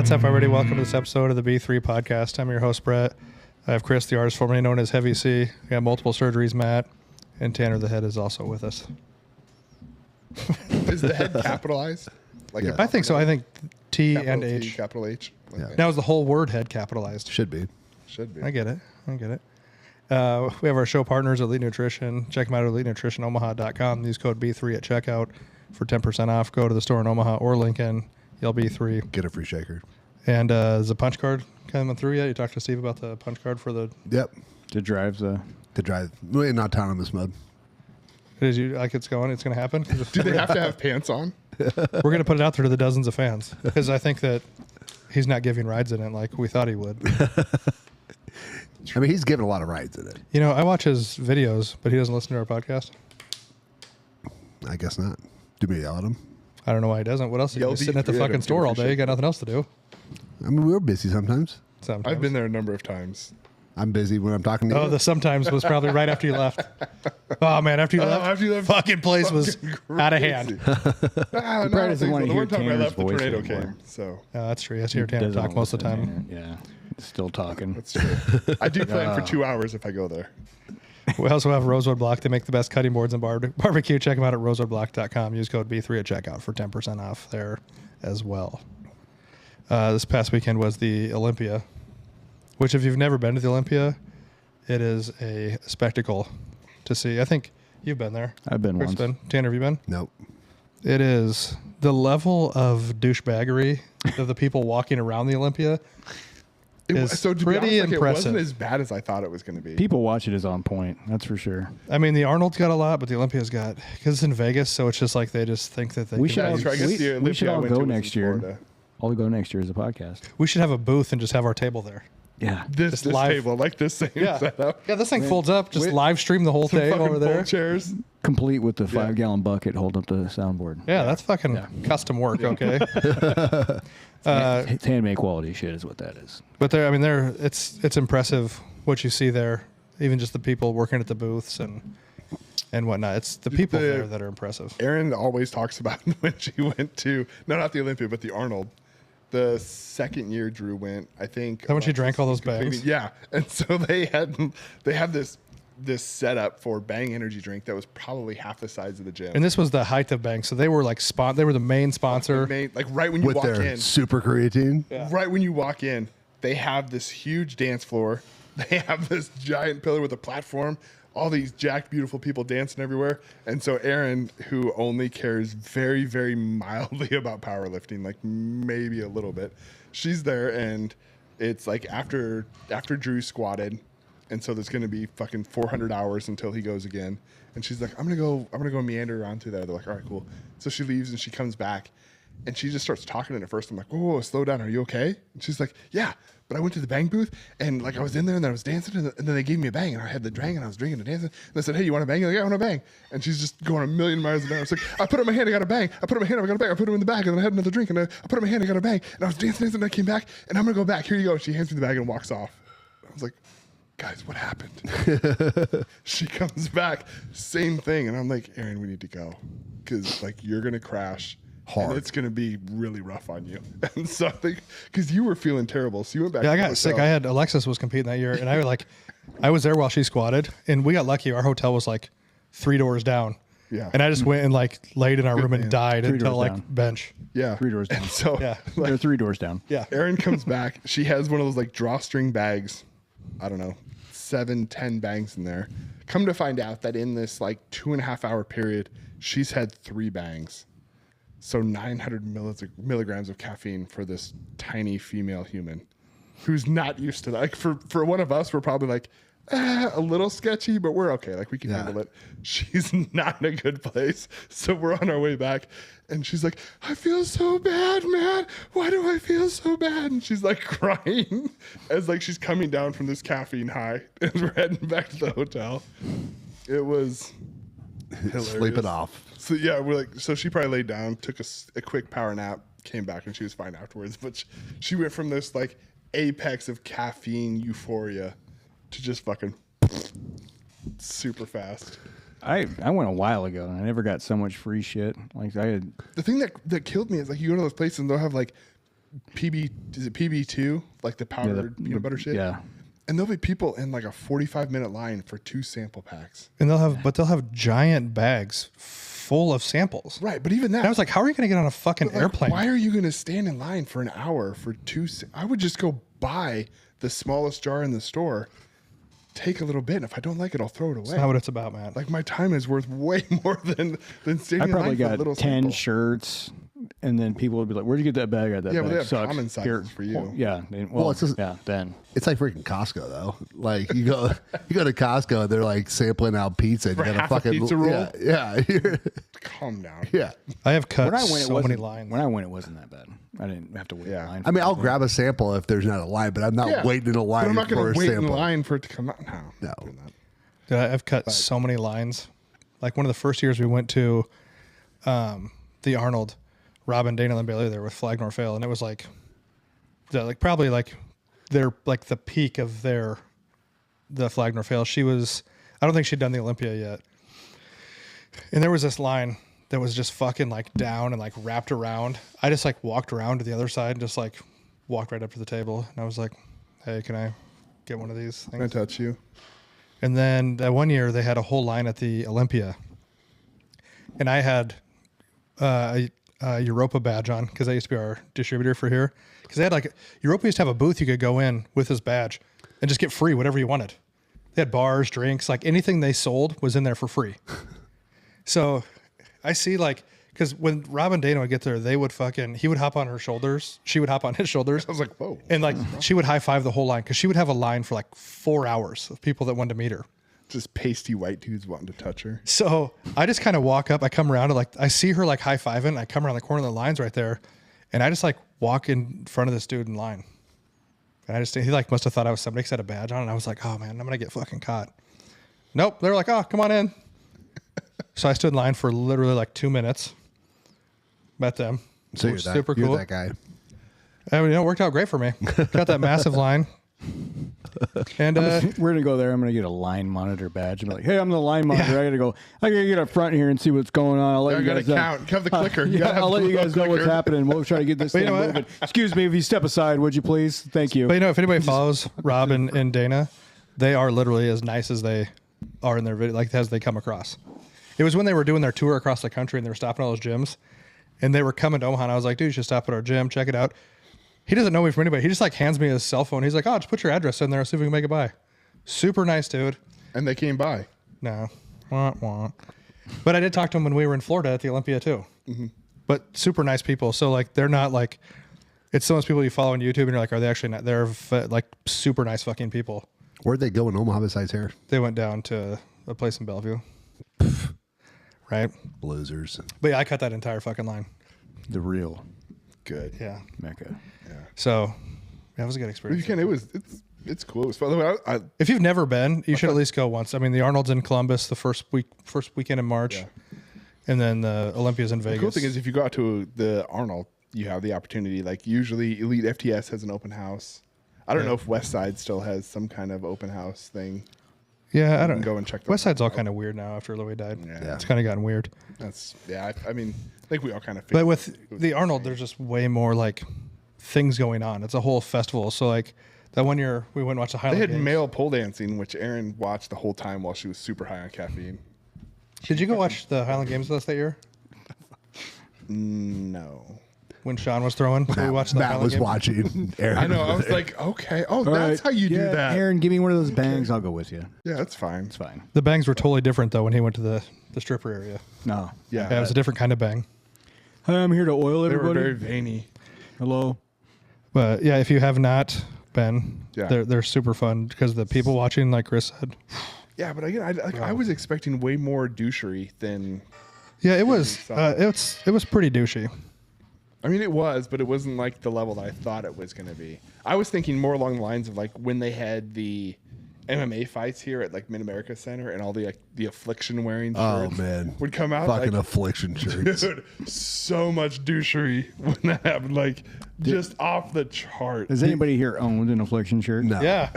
What's up, everybody? Welcome to this episode of the B3 podcast. I'm your host, Brett. I have Chris, the artist formerly known as Heavy C. We got multiple surgeries, Matt, and Tanner, the head, is also with us. Is the head capitalized? Like I think so. I think T capital and T, H. capital H. Yeah. Now is the whole word head capitalized? Should be. Should be. I get it. We have our show partners, Elite Nutrition. Check them out at EliteNutritionOmaha.com. Use code B3 at checkout for 10% off. Go to the store in Omaha or Lincoln. Yell B3. Get a free shaker. And is the punch card coming through yet? You talked to Steve about the punch card for the... Yep. To drive the... To drive. We're not town in this mud. Is you like it's going to happen? Do they have to have pants on? We're going to put it out there to the dozens of fans because I think that he's not giving rides in it like we thought he would. I mean, he's given a lot of rides in it. You know, I watch his videos, but he doesn't listen to our podcast. I guess not. Do we yell at him? I don't know why he doesn't. What else? He's sitting at the Yeah, fucking don't store all day. You appreciate got nothing else to do. I mean, we're busy sometimes. Sometimes. I've been there a number of times. I'm busy when I'm talking to you. Oh, the sometimes was probably right after you left. Oh, man, after you left, fucking place was out of hand. Ah, probably doesn't want to the hear one time I Tanner's left, the voice tornado anymore. came. So That's true. Yes, hear Tanner Doesn't talk most of the listen, time. Yeah. Still talking. that's true. I do plan for 2 hours if I go there. We also have Rosewood Block. They make the best cutting boards and barbecue. Check them out at rosewoodblock.com. Use code B3 at checkout for 10% off there as well. This past weekend was the Olympia, which if you've never been to the Olympia, it is a spectacle to see. I think you've been there. I've been Chris once. been. Tanner, have you been? Nope. It is the level of douchebaggery of the people walking around the Olympia. So to be pretty honest, like, it impressive. wasn't as bad as I thought it was going to be. People watch it as on point. That's for sure. I mean, the Arnold's got a lot, but the Olympia's got, because it's in Vegas, so it's just like they just think that they We can- should all, That's right. I guess the we should Olympia I all went to go was in next year. Florida. I'll go next year as a podcast. We should have a booth and just have our table there. Yeah. This live. table, like this same setup. Yeah, this thing folds up. Just Wait. live stream the whole Some thing fucking over there. fold chairs. Complete with the 5-gallon bucket holding up the soundboard. Yeah, that's fucking custom work. Okay, It's handmade quality shit is what that is. but it's impressive what you see there. Even just the people working at the booths and whatnot. It's the people there that are impressive. Erin always talks about when she went to, no, not the Olympia, but the Arnold. The second year Drew went, I think. How much you drank all those completing- bags? Yeah, and so they have this setup for Bang energy drink that was probably half the size of the gym. And this was the height of Bang, so they were like they were the main sponsor. Like right when you With walk their in, super creatine. Yeah. right when you walk in, they have this huge dance floor. They have this giant pillar with a platform. All these jacked, beautiful people dancing everywhere. And so Erin, who only cares very, very mildly about powerlifting, like maybe a little bit, she's there, and it's like after Drew squatted, and so there's going to be fucking 400 hours until he goes again. And she's like, I'm gonna go meander around through there. They're like, all right, cool. So she leaves and she comes back, and she just starts talking. And at first I'm like, whoa, slow down. Are you okay? And she's like, yeah. But I went to the Bang booth, and like I was in there, and then I was dancing, and then they gave me a Bang, and I had the drink, and I was drinking and dancing. And I said, hey, you want a Bang? Like, yeah, I want a Bang. And she's just going a million miles an hour. I was like, I put it in my hand, I got a Bang. I put it in my hand, I got a Bang. I put it in the bag, and then I had another drink, and I put it in my hand, I got a Bang. And I was dancing, and I came back, and I'm gonna go back. Here you go. She hands me the bag and walks off. I was like, guys, what happened? She comes back, same thing, and I'm like, Erin, we need to go, because like you're gonna crash. Hard. And it's going to be really rough on you. And so I think, because you were feeling terrible. So you went back. Yeah, I to the got sick. hotel. Alexis was competing that year, and I was there while she squatted, and we got lucky. Our hotel was like 3 doors down. Yeah. And I just went and like laid in our room and man. died 3 until doors like down. bench. Yeah. 3 doors down. And so Yeah. They're 3 doors down. Yeah. Erin comes back. She has one of those like drawstring bags. I don't know, 7-10 bangs in there. Come to find out that in this like 2.5 hour period, she's had 3 bangs. So 900 milligrams of caffeine for this tiny female human who's not used to that. Like for one of us, we're probably like, a little sketchy, but we're okay. Like we can handle it. She's not in a good place. So we're on our way back, and she's like, I feel so bad, man. Why do I feel so bad? And she's like crying as like she's coming down from this caffeine high, and we're heading back to the hotel. It was hilarious. Sleep it off. So yeah, so she probably laid down, took a quick power nap, came back, and she was fine afterwards. But she went from this like apex of caffeine euphoria to just fucking super fast. I went a while ago, and I never got so much free shit. Like I had The thing that killed me is like you go to those places and they'll have like Is it PB2? Like the powdered peanut butter shit? Yeah. And there'll be people in like a 45-minute line for 2 sample packs. And they'll have giant bags full of samples. Right, but even that. And I was like, how are you going to get on a fucking like, airplane? why are you going to stand in line for an hour for 2? I would just go buy the smallest jar in the store, take a little bit, and if I don't like it, I'll throw it away. That's not what it's about, man. Like my time is worth way more than standing I in probably line for a got little 10 sample. shirts, and then people would be like, "Where'd you get that bag at? That Yeah, bag but they have sucks." common sizes for you. Well, yeah. Well, it's just- yeah. Then It's like freaking Costco though. Like you go to Costco and they're like sampling out pizza. And For you got half a a fucking pizza roll? Yeah, Calm down. yeah. I have cut when I went, so many it lines. when I went, it wasn't that bad. I didn't have to wait Yeah. in line. I mean, I'll grab a sample if there's not a line, but I'm not Yeah, waiting in a But line I'm not for going a to wait sample. in line for it to come out. No. No. not doing that. Dude, I've cut so many lines. Like one of the first years we went to the Arnold, Robin, Dana, and Bailey there with Flag Nor Fail, and it was like probably like they're like the peak of the Flag Nor Fail. I don't think she'd done the Olympia yet. And there was this line that was just fucking like down and like wrapped around. I just like walked around to the other side and just like walked right up to the table. And I was like, hey, can I get one of these Can I things? touch you? And then that one year they had a whole line at the Olympia. And I had a Europa badge on because I used to be our distributor for here. Because they had like, Europa used to have a booth you could go in with this badge and just get free whatever you wanted. They had bars, drinks, like anything they sold was in there for free. So I see like, because when Rob and Dana would get there, he would hop on her shoulders. She would hop on his shoulders. I was like, whoa. And like, she would high five the whole line because she would have a line for like 4 hours of people that wanted to meet her. Just pasty white dudes wanting to touch her. So I just kind of walk up, I come around and like, I see her like high fiving. And I come around the corner of the lines right there. And I just like walk in front of this dude in line. And he like must have thought I was somebody because I had a badge on. And I was like, oh man, I'm going to get fucking caught. Nope. They're like, oh, come on in. So I stood in line for literally like 2 minutes. Met them. So you're Super you're cool. that guy. And, it worked out great for me. Got that massive line. And We're gonna go there. I'm gonna get a line monitor badge and be like, "Hey, I'm the line monitor. I gotta get up front here and see what's going on. I'll let I you gotta guys count. Have the clicker. You Yeah, gotta have I'll let the you guys know what's clicker. happening. We'll try to get this But you thing know what? moving. Excuse me, if you step aside, would you please? Thank you. But if anybody follows Rob and Dana, they are literally as nice as they are in their video, like as they come across. It was when they were doing their tour across the country and they were stopping at all those gyms, and they were coming to Omaha. And I was like, dude, you should stop at our gym, check it out. He doesn't know me from anybody. He just like hands me his cell phone. He's like, oh, just put your address in there, see if we can make it by. Super nice dude. And they came by. No, wah, wah. But I did talk to him when we were in Florida at the Olympia too. Mm-hmm. But super nice people. So like they're not like, it's some of those people you follow on YouTube and you're like, are they actually not? They're like super nice fucking people. Where'd they go in Omaha besides here? They went down to a place in Bellevue. Right? Losers. But yeah, I cut that entire fucking line. The real Good. Yeah. Mecca. So that was a good But experience. you can. It's cool. By the way, I If you've never been, you should at least go once. I mean, the Arnold's in Columbus the first weekend in March. Yeah. And then the Olympia's in Vegas. the cool thing is if you go out to the Arnold, you have the opportunity. Like usually, Elite FTS has an open house. I don't know if West Side still has some kind of open house thing. yeah, I You don't can go and check. West Side's all kind of weird now after Louis died. Yeah. It's kind of gotten weird. That's I mean, I think we all kind of. But with the Arnold, there's just way more like things going on. It's a whole festival. So like that one year we went and watched the they Highland had Games. male pole dancing, which Erin watched the whole time while she was super high on caffeine. Did you go watch the Highland Games with us that year No. when Sean was throwing? So we watched the Matt Highland was Games? watching. Aaron I know. I was like, okay. Oh, that's how you do Yeah, that. Aaron, give me one of those bangs. I'll go with you. Yeah, that's fine. It's fine. The bangs were totally different though when he went to the stripper area. No. Yeah, Yeah, it was a different kind of bang. Hi, I'm here to oil they everybody. were very veiny. Hello. But yeah, if you have not been, Yeah. they're super fun because the people watching, like Chris said. Yeah, but again, I was expecting way more douchery than. Yeah, it was it was pretty douchey. I mean, it was, but it wasn't like the level that I thought it was going to be. I was thinking more along the lines of like when they had the MMA fights here at like Mid America Center, and all the affliction wearing Oh shirts man, would come out. Fucking like, affliction shirts. dude, so much douchery when that happened, like just off the chart. Has anybody here owned an affliction shirt? No. Yeah.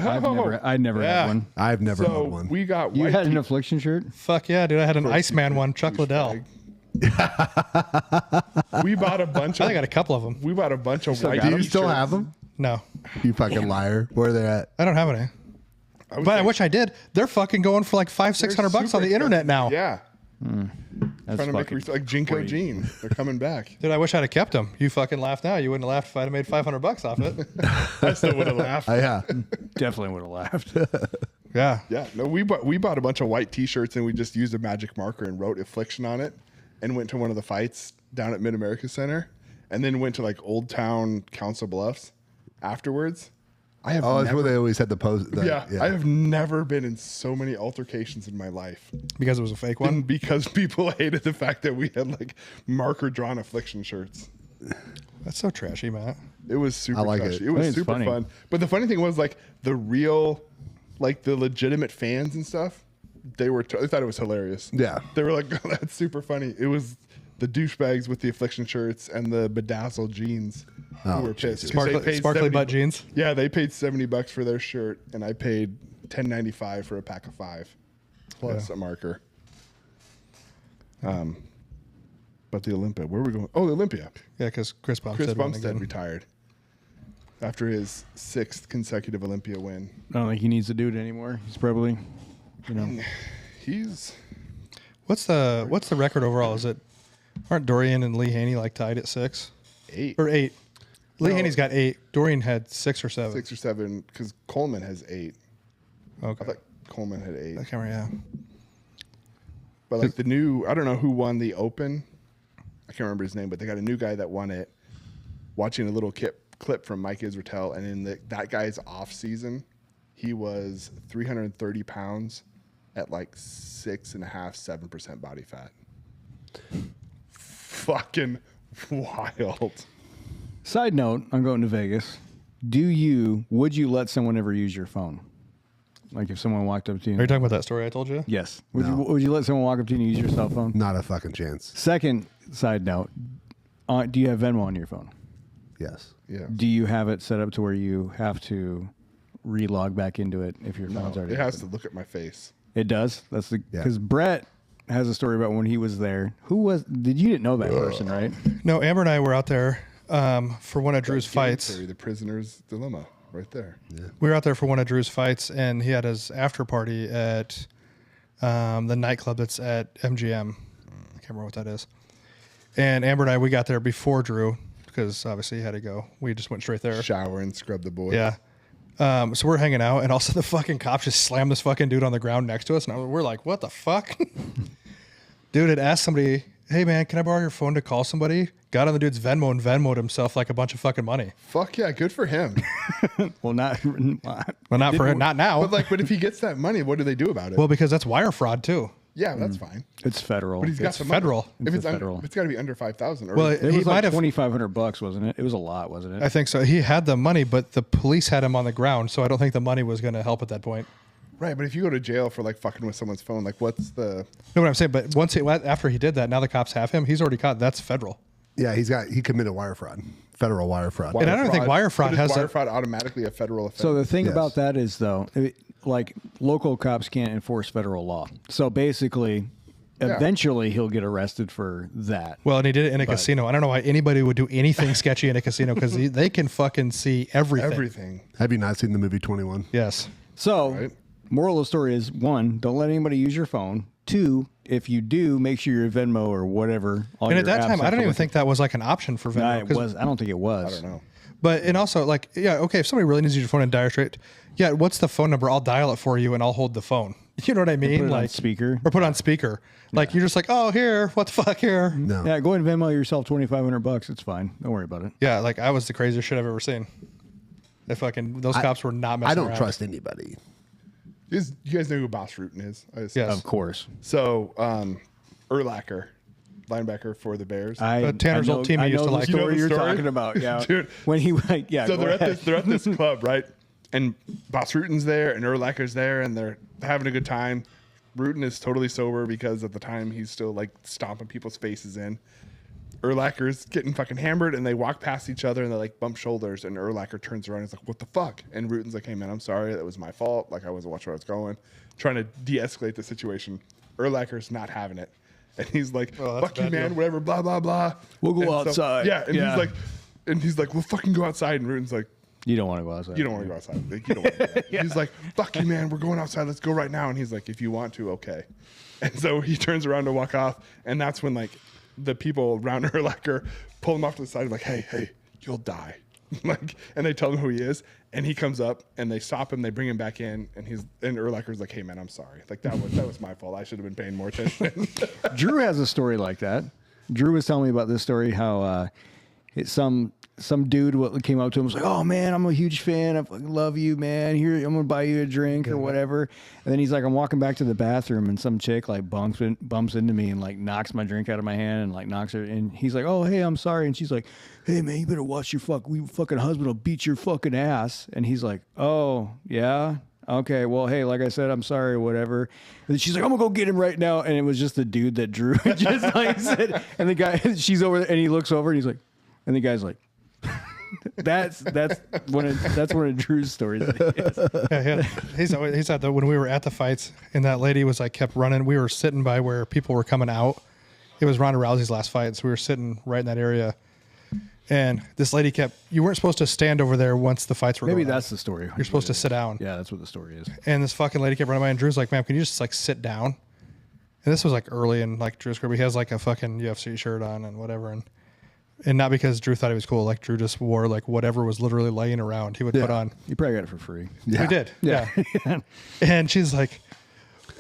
I'd never Yeah. had one. I've never So had one. we got You white had an people- affliction shirt? Fuck yeah, dude! I had an course Iceman you one, did, Chuck douchebag. Liddell. We bought a bunch I of. got a couple of them. We bought a bunch of white. Do you still t-shirts. have them? No, You fucking liar. Where are they at? I don't have any. But I wish I did. They're fucking going for like $500-600 bucks on the internet now. Yeah. That's Trying to make fucking like Jinko crazy. Jean. They're coming back. Dude, I wish I'd have kept them. You fucking laugh now. You wouldn't have laughed if I'd have made $500 off it. I still would have laughed. Yeah. Definitely would have laughed. Yeah. Yeah, no, we bought a bunch of white T-shirts and we just used a magic marker and wrote Affliction on it, and went to one of the fights down at Mid America Center, and then went to like Old Town Council Bluffs afterwards. I have Oh, that's never, where they always had the post. yeah, I have never been in so many altercations in my life, Because it was a fake one. and because people hated the fact that we had like marker drawn Affliction shirts. That's so trashy, Matt. It was super. I like trashy. it. It was I think it's super funny. fun. But the funny thing was like the real, like the legitimate fans and stuff. They thought it was hilarious. Yeah. They were like, oh, "That's super funny." It was the douchebags with the Affliction shirts and the bedazzled jeans who Oh, were pissed. 'cause Sparkly, they paid sparkly 70 butt jeans. Yeah, they paid $70 for their shirt, and I paid $10.95 for a pack of 5 plus a marker. But the Olympia, where are we going? Oh, the Olympia. Yeah, because Chris Bumstead Chris won Bumstead again. retired after his 6th consecutive Olympia win. I don't think he needs to do it anymore. He's probably, you know. He's What's the record overall? Is it aren't Dorian and Lee Haney like tied at 6 8, or 8? Lee No. Haney's got 8. Dorian had 6 or 7. 6 or 7, because Coleman has 8. Okay. I thought Coleman had 8. I can't remember. Yeah. But like the new, I don't know who won the Open. I can't remember his name, but they got a new guy that won it. Watching a little clip from Mike Israetel, and in that guy's off season, he was 330 pounds at like 6.5-7% body fat. Fucking wild. Side note, I'm going to Vegas. Would you let someone ever use your phone? Like if someone walked up to you. Are you talking about that story I told you? Yes. No. Would you let someone walk up to you and use your cell phone? Not a fucking chance. Second side note, do you have Venmo on your phone? Yes. Yeah. Do you have it set up to where you have to relog back into it if your phone's already It has open? to look at my face. It does. That's Yeah. because Brett has a story about when he was there. You didn't know that person, right? No, Amber and I were out there for one of Drew's Game fights. theory, the prisoner's dilemma, right there. We were out there for one of Drew's fights, and he had his after party at the nightclub that's at MGM. I can't remember what that is. And Amber and I, we got there before Drew because obviously he had to go. We just went straight there. Shower and scrub the boy. Yeah. So we're hanging out, and also the fucking cops just slammed this fucking dude on the ground next to us, and we're like, "What the fuck?" Dude had asked somebody, "Hey man, can I borrow your phone to call somebody?" Got on the dude's Venmo and Venmo'd himself like a bunch of fucking money. Fuck yeah, good for him. Well, not. Well, not for him, not now. But if he gets that money, what do they do about it? Well, because that's wire fraud too. yeah, that's fine. It's federal. But he's got It's the money. federal. If It's it's federal. it's got to be under 5,000. Well, It he was might like have. $2,500, wasn't it? It was a lot, wasn't it? I think so. He had the money, but the police had him on the ground, so I don't think the money was going to help at that point. right, but if you go to jail for like fucking with someone's phone, like what's the? Know what I'm saying? But after he did that, now the cops have him. He's already caught. That's federal. Yeah, he committed wire fraud, federal wire fraud. And I don't think wire fraud But is has wire a- fraud automatically a federal offense. So the thing Yes. about that is, though, like local cops can't enforce federal law. So basically, eventually he'll get arrested for that. Well, and he did it in a casino. I don't know why anybody would do anything sketchy in a casino because they can fucking see everything. everything. Have you not seen the movie 21? Yes. So, Right. moral of the story is: 1, don't let anybody use your phone. 2, if you do, make sure your Venmo or whatever. All And your at that apps time, I have don't to even look think that was like an option for at- Venmo. it 'cause- was. I don't think it was. I don't know. But and also like okay, if somebody really needs to use your phone in dire strait, yeah, what's the phone number? I'll dial it for you and I'll hold the phone. You know what I mean? Put it on like speaker. or put it on speaker. Like you're just like, oh here, what the fuck here? No. Yeah, go ahead and Venmo yourself $2,500. It's fine. Don't worry about it. Yeah, like I was the craziest shit I've ever seen. Those cops were not messing I don't around. trust anybody. You guys know who Boss Rutan is? I assume. Yes. Of course. So, Urlacher, linebacker for the Bears. Tanner's old team he I used know to the like. You know story the you're story? talking about. Yeah, Dude. When he went, yeah. So go ahead. they're at this club, right? And Boss Rutan's there, and Urlacher's there, and they're having a good time. Rutan is totally sober because at the time he's still like stomping people's faces in. Urlacher's getting fucking hammered, and they walk past each other, and they like bump shoulders. And Urlacher turns around, and he's like, "What the fuck?" And Rutan's like, "Hey man, I'm sorry, that was my fault. Like I wasn't watching where I was going, trying to de-escalate the situation." Urlacher's not having it, And he's like, Oh, that's fuck a you, bad man, deal. whatever, blah, blah, blah. We'll go And outside. Yeah. Yeah. And he's like, we'll fucking go outside. And Ruden's like, You don't want to go outside. you don't want to go outside. Like, you don't want to do that. He's like, fuck you, man. We're going outside. Let's go right now. And he's like, if you want to, okay. And so he turns around to walk off. And that's when, like, the people around Urlacher pull him off to the side, like, hey, you'll die. Like, and they tell him who he is. And he comes up and they stop him. They bring him back in. And Urlacher's like, hey, man, I'm sorry. Like, that was my fault. I should have been paying more attention. Drew has a story like that. Drew was telling me about this story, how some dude came up to him and was like, oh, man, I'm a huge fan. I fucking love you, man. Here, I'm going to buy you a drink or whatever. And then he's like, I'm walking back to the bathroom and some chick like bumps into me and like knocks my drink out of my hand and like knocks her. And he's like, oh, hey, I'm sorry. And she's like, hey, man, you better watch your fucking husband will beat your fucking ass. And he's like, oh, yeah. Okay, well, hey, like I said, I'm sorry or whatever. And she's like, I'm gonna go get him right now. And it was just the dude that Drew just like said. And the guy, she's over there and he looks over and he's like, and the guy's like, that's one of Drew's stories. Yeah, he's at when we were at the fights and that lady was like kept running. We were sitting by where people were coming out. It was Ronda Rousey's last fight, so we were sitting right in that area. And this lady you weren't supposed to stand over there once the fights were Maybe going on. that's the story. You're supposed to sit down. Yeah, that's what the story is. And this fucking lady kept running by and Drew's like, ma'am, can you just like sit down? And this was like early in like Drew's career. He has like a fucking UFC shirt on and whatever. And not because Drew thought he was cool. Like Drew just wore like whatever was literally laying around. He would put on. You probably got it for free. Yeah. We did. Yeah. And she's like,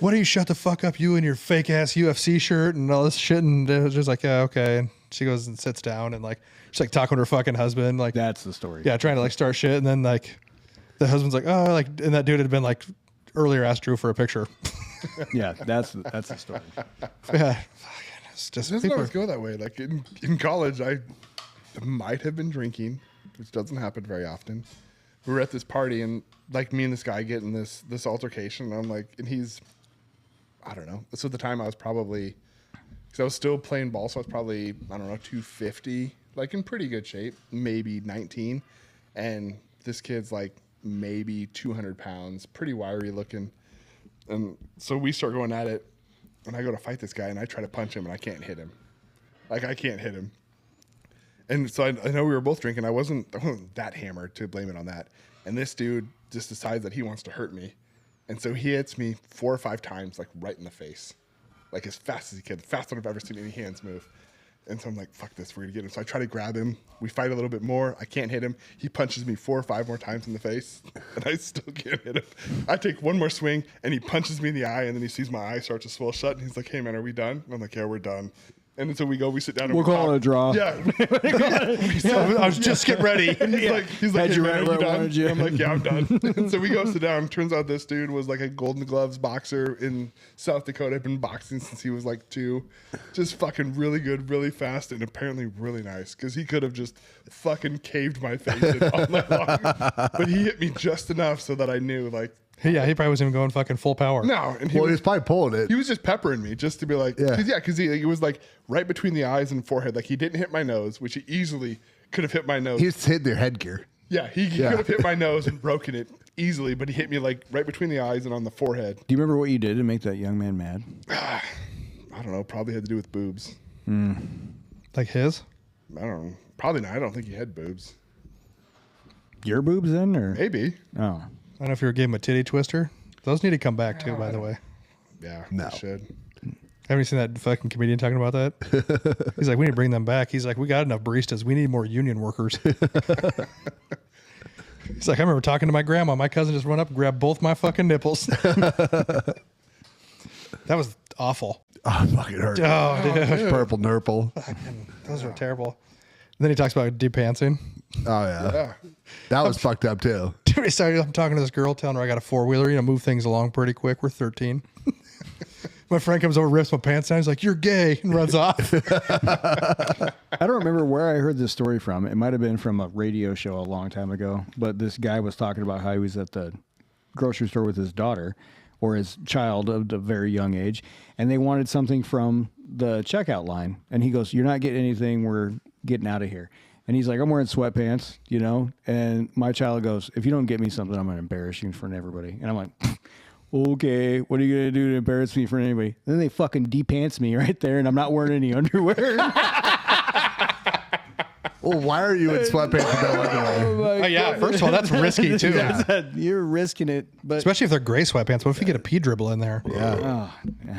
why don't you shut the fuck up, you and your fake ass UFC shirt and all this shit? And it was just like, yeah, okay. And she goes and sits down and like, she's like talking to her fucking husband. Like, That's the story. yeah, trying to like start shit. And then like the husband's like, oh, like, and that dude had been like earlier asked Drew for a picture. Yeah, that's the story. Yeah. Fucking, it's just It doesn't people always go that way. Like in college, I might have been drinking, which doesn't happen very often. We were at this party and like me and this guy get in this altercation. And I'm like, and he's, I don't know. So at the time I was probably, because I was still playing ball, so I was probably, I don't know, 250, like in pretty good shape, maybe 19. And this kid's like maybe 200 pounds, pretty wiry looking. And so we start going at it, and I go to fight this guy, and I try to punch him, and I can't hit him. Like, I can't hit him. And so I know we were both drinking. I wasn't that hammered to blame it on that. And this dude just decides that he wants to hurt me. And so he hits me 4 or 5 times, like right in the face. Like as fast as he can. Faster than I've ever seen any hands move. And so I'm like, fuck this, we're going to get him. So I try to grab him. We fight a little bit more. I can't hit him. He punches me 4 or 5 more times in the face. And I still can't hit him. I take one more swing, and he punches me in the eye. And then he sees my eye start to swell shut. And he's like, hey, man, are we done? And I'm like, yeah, we're done. And so we sit down. And We'll call it a draw. Yeah. I was just getting ready. He's like, Had hey, you man, right are where you I done? wanted you. I'm like, yeah, I'm done. And so we go sit down. Turns out this dude was like a Golden Gloves boxer in South Dakota. Had been boxing since he was like 2. Just fucking really good, really fast, and apparently really nice. Because he could have just fucking caved my face in all night long. But he hit me just enough so that I knew, like, Yeah, he probably wasn't even going fucking full power. no. And Well, he was probably pulling it. he was just peppering me just to be like, Yeah. because he was like right between the eyes and forehead. Like he didn't hit my nose, which he easily could have hit my nose. He's hitting their headgear. Yeah, he could have hit my nose and broken it easily, but he hit me like right between the eyes and on the forehead. Do you remember what you did to make that young man mad? I don't know. Probably had to do with boobs. Like his? I don't know. Probably not. I don't think he had boobs. Your boobs then, or Maybe. oh, I don't know if you gave him a titty twister. Those need to come back too, by the way. Yeah, No. they should. Haven't you seen that fucking comedian talking about that? He's like, we need to bring them back. He's like, we got enough baristas. We need more union workers. He's like, I remember talking to my grandma. My cousin just run up and grabbed both my fucking nipples. That was awful. Oh, it fucking hurt. Oh, dude. Purple nurple. Those are terrible. And then he talks about depantsing. Oh, yeah. Yeah. That was fucked up, too. Dude, I'm talking to this girl, telling her I got a 4-wheeler, move things along pretty quick. We're 13. My friend comes over, rips my pants down. He's like, you're gay, and runs off. I don't remember where I heard this story from. It might have been from a radio show a long time ago. But this guy was talking about how he was at the grocery store with his daughter or his child of a very young age, and they wanted something from the checkout line. And he goes, "You're not getting anything. We're getting out of here." And he's like, "I'm wearing sweatpants, And my child goes, "If you don't get me something, I'm going to embarrass you in front of everybody." And I'm like, okay, what are you going to do to embarrass me for anybody? Then they fucking de-pants me right there, and I'm not wearing any underwear. Well, why are you in sweatpants and no underwear? Oh yeah, first of all, that's risky too. You're risking it, but Especially if they're gray sweatpants. What if you get a pee dribble in there? Yeah.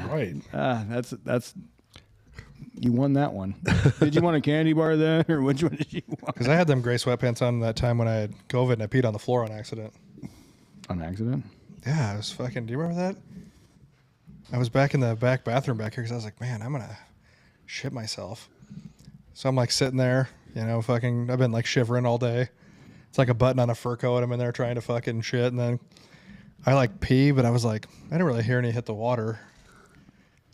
Right. that's you won that one. Did you want a candy bar then, or which one did you want? Because I had them gray sweatpants on that time when I had COVID and I peed on the floor on accident. On accident? Yeah, I was fucking. Do you remember that? I was back in the back bathroom back here because I was like, man, I'm gonna shit myself. So I'm like sitting there, you know, fucking. I've been like shivering all day. It's like a button on a fur coat. I'm in there trying to fucking shit, and then I like pee, but I was like, I didn't really hear any hit the water.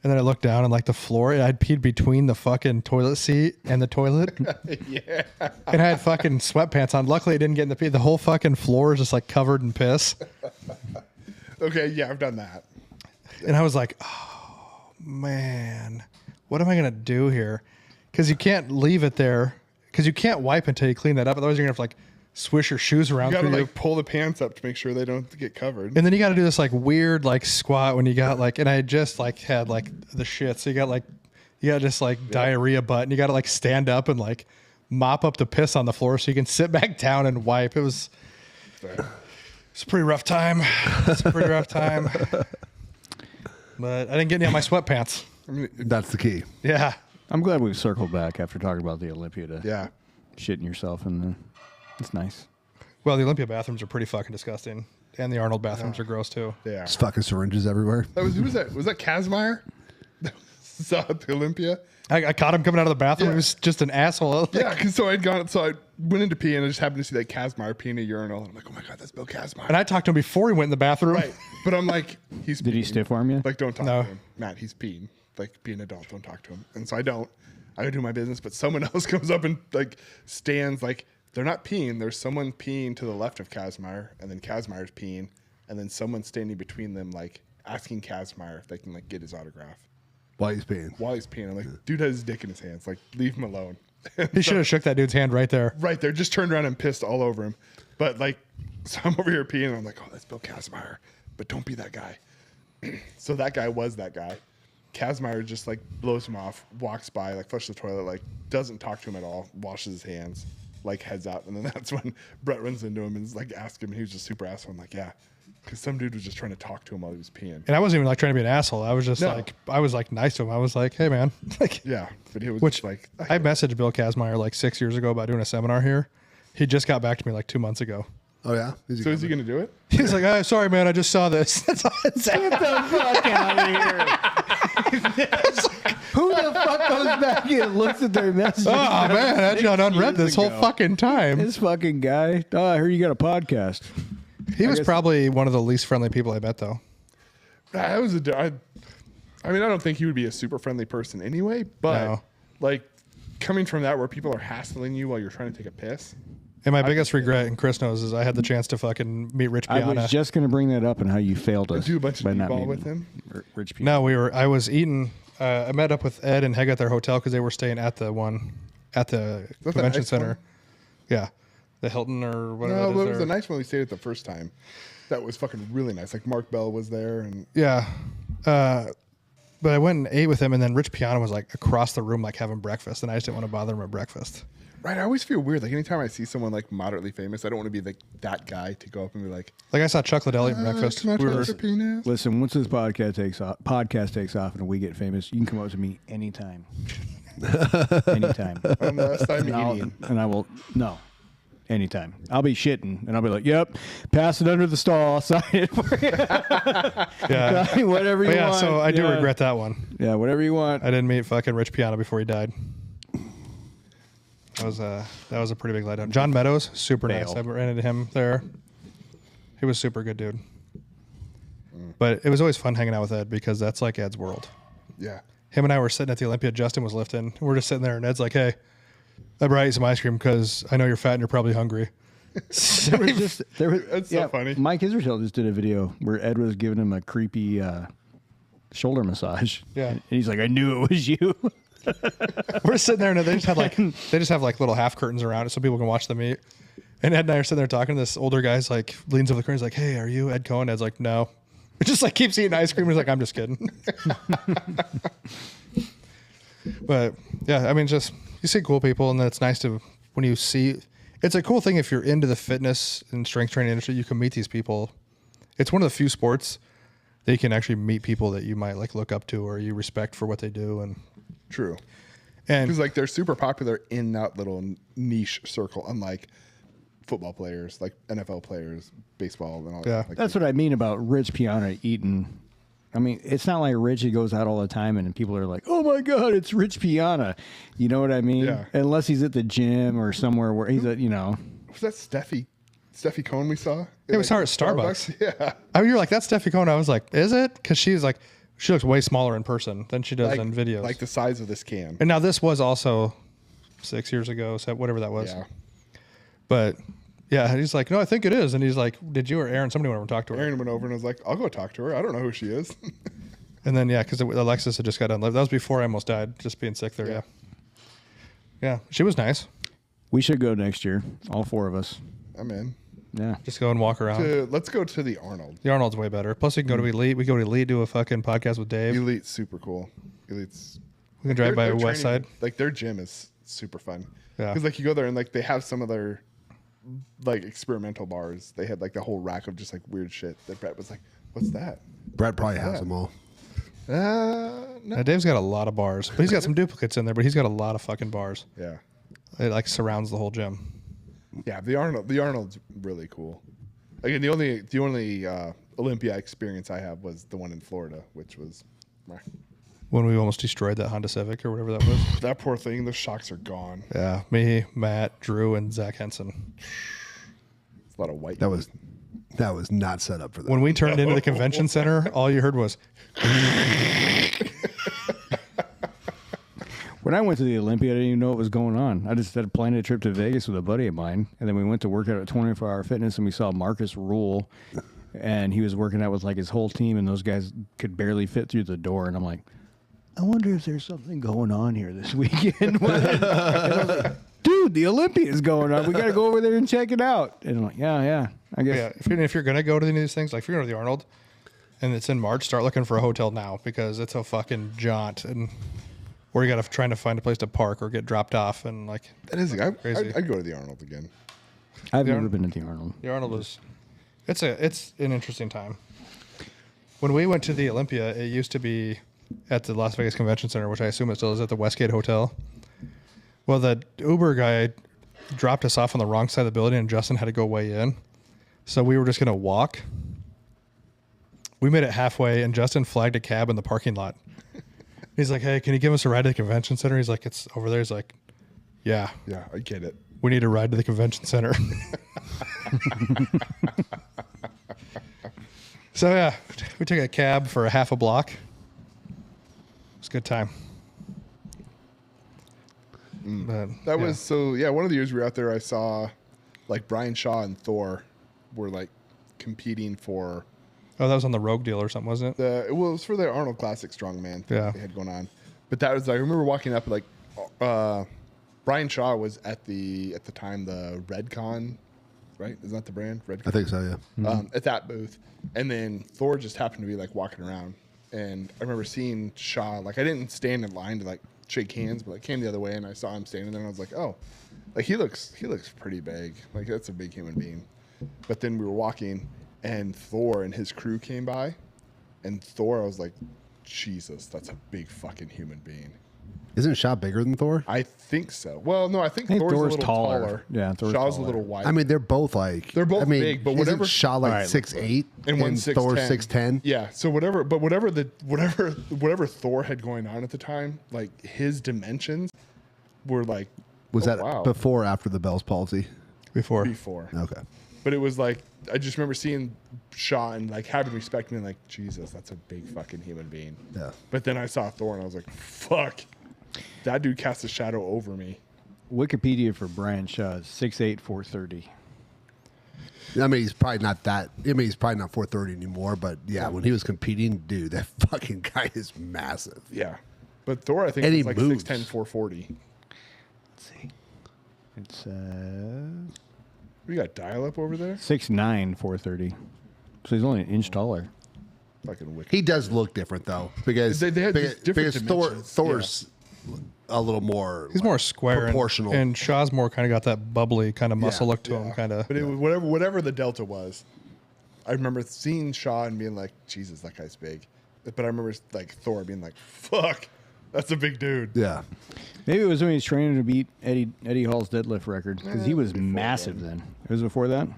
And then I looked down and like the floor, and I'd peed between the fucking toilet seat and the toilet. Yeah. And I had fucking sweatpants on. Luckily, I didn't get in the pee. The whole fucking floor is just like covered in piss. Okay. Yeah, I've done that. And I was like, oh, man, what am I going to do here? Because you can't leave it there. Because you can't wipe until you clean that up. Otherwise, you're going to have to like swish your shoes around. You gotta through like pull the pants up to make sure they don't get covered. And then you got to do this like weird like squat when you got like, and I just like had like the shit. So you got just like diarrhea butt, and you got to like stand up and like mop up the piss on the floor so you can sit back down and wipe. It's a pretty rough time. But I didn't get any on my sweatpants. I mean, That's the key. Yeah. I'm glad we've circled back after talking about the Olympia to yeah. shitting yourself, and it's nice. Well, the Olympia bathrooms are pretty fucking disgusting. And the Arnold bathrooms are gross too. Yeah. There's fucking syringes everywhere. Who was that? Was that Kazmaier? Saw at the Olympia? I caught him coming out of the bathroom. Yeah. He was just an asshole. Yeah, because so I went into pee and I just happened to see that Kazmaier pee in a urinal. And I'm like, oh my God, that's Bill Kazmaier. And I talked to him before he went in the bathroom. Right. But I'm like, he's Did he peeing. stiff arm you? Like, don't talk No. to him. Matt, he's peeing. Like, be an adult. Don't talk to him. And so I don't. I do my business, but someone else comes up and like stands like they're not peeing. There's someone peeing to the left of Kazmaier, and then Kazmaier's peeing, and then someone standing between them, like asking Kazmaier if they can like get his autograph While he's peeing. while he's peeing. I'm like, dude has his dick in his hands. Like, leave him alone. He should have shook that dude's hand right there. Right there, just turned around and pissed all over him. But like, so I'm over here peeing, and I'm like, oh, that's Bill Kazmaier. But don't be that guy. So that guy was that guy. Kazmaier just like blows him off, walks by, like flushes the toilet, like doesn't talk to him at all, washes his hands, like heads out. And then that's when Brett runs into him and is like, ask him. And he was just super asshole. I'm like, yeah, because some dude was just trying to talk to him while he was peeing. And I wasn't even like trying to be an asshole. I was just No. like, I was like nice to him. I was like, hey man, like, Yeah, but he was which just like, I messaged Bill Kazmaier like 6 years ago about doing a seminar here. He just got back to me like 2 months ago. Oh, yeah? so is he gonna do it? He's like, oh, sorry man, I just saw this. That's all it said. Get the fuck out of here. Who the fuck goes back and looks at their messages? Oh man, I done unread this whole ago. fucking time. This fucking guy. Oh, I heard you got a podcast. He was guess- probably one of the least friendly people I met though. That was I mean, I don't think he would be a super friendly person anyway, but No. like coming from that where people are hassling you while you're trying to take a piss. And my biggest regret, and Chris knows, is I had the chance to fucking meet Rich I Piana. was just going to bring that up and how you failed us. Do a bunch of by not d-ball meeting with him. Rich people. No, I was eating. I met up with Ed and Heg at their hotel because they were staying at the convention nice center. one? Yeah, the Hilton or whatever. No, that but is it was there. the nice one we stayed at the first time. That was fucking really nice. Like Mark Bell was there, and Yeah, but I went and ate with him, and then Rich Piana was like across the room, like having breakfast, and I just didn't want to bother him at breakfast. right. I always feel weird. Like anytime I see someone like moderately famous, I don't want to be like that guy to go up and be like, Like I saw Chuck Liddell eat breakfast. "Can I We try were, your penis?" Listen, once this podcast takes off and we get famous, you can come up to me anytime. Anytime. Unless I'm And I'll- eating. and I will, no, anytime. I'll be shitting and I'll be like, yep, pass it under the stall. I'll sign it for you. yeah, Whatever you but yeah. want. So I do Yeah. regret that one. Yeah, whatever you want. I didn't meet fucking Rich Piana before he died. That was a pretty big letdown. John Meadows, super nice. Fail. I ran into him there. He was super good, dude. But it was always fun hanging out with Ed because that's like Ed's world. Yeah. Him and I were sitting at the Olympia. Justin was lifting. We're just sitting there, and Ed's like, "Hey, I brought you some ice cream because I know you're fat and you're probably hungry." There was That's so funny. Mike Israel just did a video where Ed was giving him a creepy shoulder massage. Yeah. And he's like, I knew it was you. We're sitting there, and they just have like little half curtains around it so people can watch them eat. And Ed and I are sitting there talking. This older guy's like leans over the curtain. He's like, "Hey, are you Ed Cohen?" Ed's like, "No." Just like keeps eating ice cream. He's like, I'm just kidding. But yeah, I mean, just you see cool people, and then it's nice to when you see. It's a cool thing if you're into the fitness and strength training industry. You can meet these people. It's one of the few sports that you can actually meet people that you might like look up to or you respect for what they do. And True. and Because like they're super popular in that little niche circle, unlike football players, like NFL players, baseball, and all Yeah. that. Like, That's what I mean about Rich Piana eating. I mean, it's not like Richie goes out all the time and people are like, "Oh my God, it's Rich Piana." You know what I mean? Yeah. Unless he's at the gym or somewhere where he's at, was that Steffi Cohn we saw? Yeah, we saw her at Starbucks. Yeah. I mean, you're like, that's Steffi Cohn. I was like, is it? Because she's like, she looks way smaller in person than she does in videos. Like the size of this can. And now this was also 6 years ago, so whatever that was. Yeah. But yeah, he's like, no, I think it is. And he's like, did you or Aaron? Somebody went over and talked to her. Aaron went over and was like, I'll go talk to her. I don't know who she is. And then, yeah, because Alexis had just got done. That was before I almost died, just being sick there. Yeah. Yeah. She was nice. We should go next year, all four of us. I'm in. Yeah. Just go and walk around. Let's go to the Arnold. The Arnold's way better. Plus, we can go to Elite. We go to Elite, do a fucking podcast with Dave. Elite's super cool. Elite's. We can drive by their West training- Side. Like their gym is super fun. Yeah. Because like you go there and like they have some of their like experimental bars. They had like the whole rack of just like weird shit that Brett was like, "What's that?" Brett probably has them all. No. Now, Dave's got a lot of bars, but he's got some duplicates in there. But he's got a lot of fucking bars. Yeah. It like surrounds the whole gym. Yeah. The Arnold's really cool. Again, the only Olympia experience I have was the one in Florida, which was When we almost destroyed that Honda Civic or whatever that was. that poor thing. The shocks are gone. Yeah, me, Matt, Drew, and Zach Henson. It's a lot of white. That was not set up for that. When we turned into the convention center, all you heard was, When I went to the Olympia, I didn't even know what was going on. I just had planned a trip to Vegas with a buddy of mine, and then we went to work out at 24 Hour Fitness, and we saw Marcus Rule, and he was working out with like his whole team, and those guys could barely fit through the door, and I'm like, I wonder if there's something going on here this weekend. And I was like, dude, the Olympia is going on. We got to go over there and check it out. And I'm like, yeah, I guess. yeah, if you're going to go to any of these things, like if you're going to the Arnold and it's in March, start looking for a hotel now because it's a fucking jaunt. Or you got to trying to find a place to park or get dropped off. And like, That is. Crazy. I'd go to the Arnold again. I've never been at the Arnold. the Arnold is, it's an interesting time. When we went to the Olympia, it used to be at the Las Vegas Convention Center, which I assume it still is at the Westgate Hotel. Well, the Uber guy dropped us off on the wrong side of the building, and Justin had to go way in. So we were just going to walk. We made it halfway, and Justin flagged a cab in the parking lot. He's like, hey, can you give us a ride to the convention center? He's like, it's over there. He's like, yeah, Yeah, I get it. we need a ride to the convention center. So, yeah, we took a cab for a half a block. It was a good time. But, That yeah. was so. Yeah, one of the years we were out there, I saw like Brian Shaw and Thor were like competing for Oh, that was on the Rogue deal or something, wasn't it? it was for the Arnold Classic Strongman thing Yeah. they had going on. But that was I remember walking up like Brian Shaw was at the time the Redcon, right? Isn't that the brand? Redcon. I think so, yeah. At that booth. And then Thor just happened to be like walking around. And I remember seeing Shaw, like I didn't stand in line to like shake hands, but like came the other way and I saw him standing there and I was like, oh, like he looks pretty big. Like that's a big human being. But then we were walking and Thor and his crew came by. And Thor, I was like, Jesus, that's a big fucking human being. Isn't Shaw bigger than Thor? I think so. Well, no, I think I think Thor's a Thor's little taller. taller. Yeah, Thor's Shaw's taller. a little wide. I mean, they're both like They're both I mean, big, but isn't whatever- Shaw like Alright, 6'8" and one Thor 6'10"? Yeah. So whatever Thor had going on at the time, like his dimensions were like. Was oh, that wow, before or after the Bell's palsy? Before. before? Okay. But it was like I just remember seeing Shaw and like having respect and being like, Jesus, that's a big fucking human being. Yeah. But then I saw Thor and I was like, fuck, that dude casts a shadow over me. Wikipedia for Brian Shaw is 6'8", 430. I mean, he's probably not that. I mean, he's probably not 430 anymore. But yeah, when he was competing, dude, that fucking guy is massive. Yeah. But Thor, I think, And was he like moves. 6'10", 440. Let's see. It's We got dial up over there. 6'9", 430. So he's only an inch taller. Fucking wicked. He does look different though, because They had these different because dimensions. Thor's a little more. He's more square proportional. and Shaw's more kind of got that bubbly kind of muscle look to him, kind of. But it was whatever the delta was. I remember seeing Shaw and being like, Jesus, that guy's big. But I remember like Thor being like, fuck, that's a big dude. Yeah. Maybe it was when he was training to beat Eddie Hall's deadlift record because he was massive then. It was before that.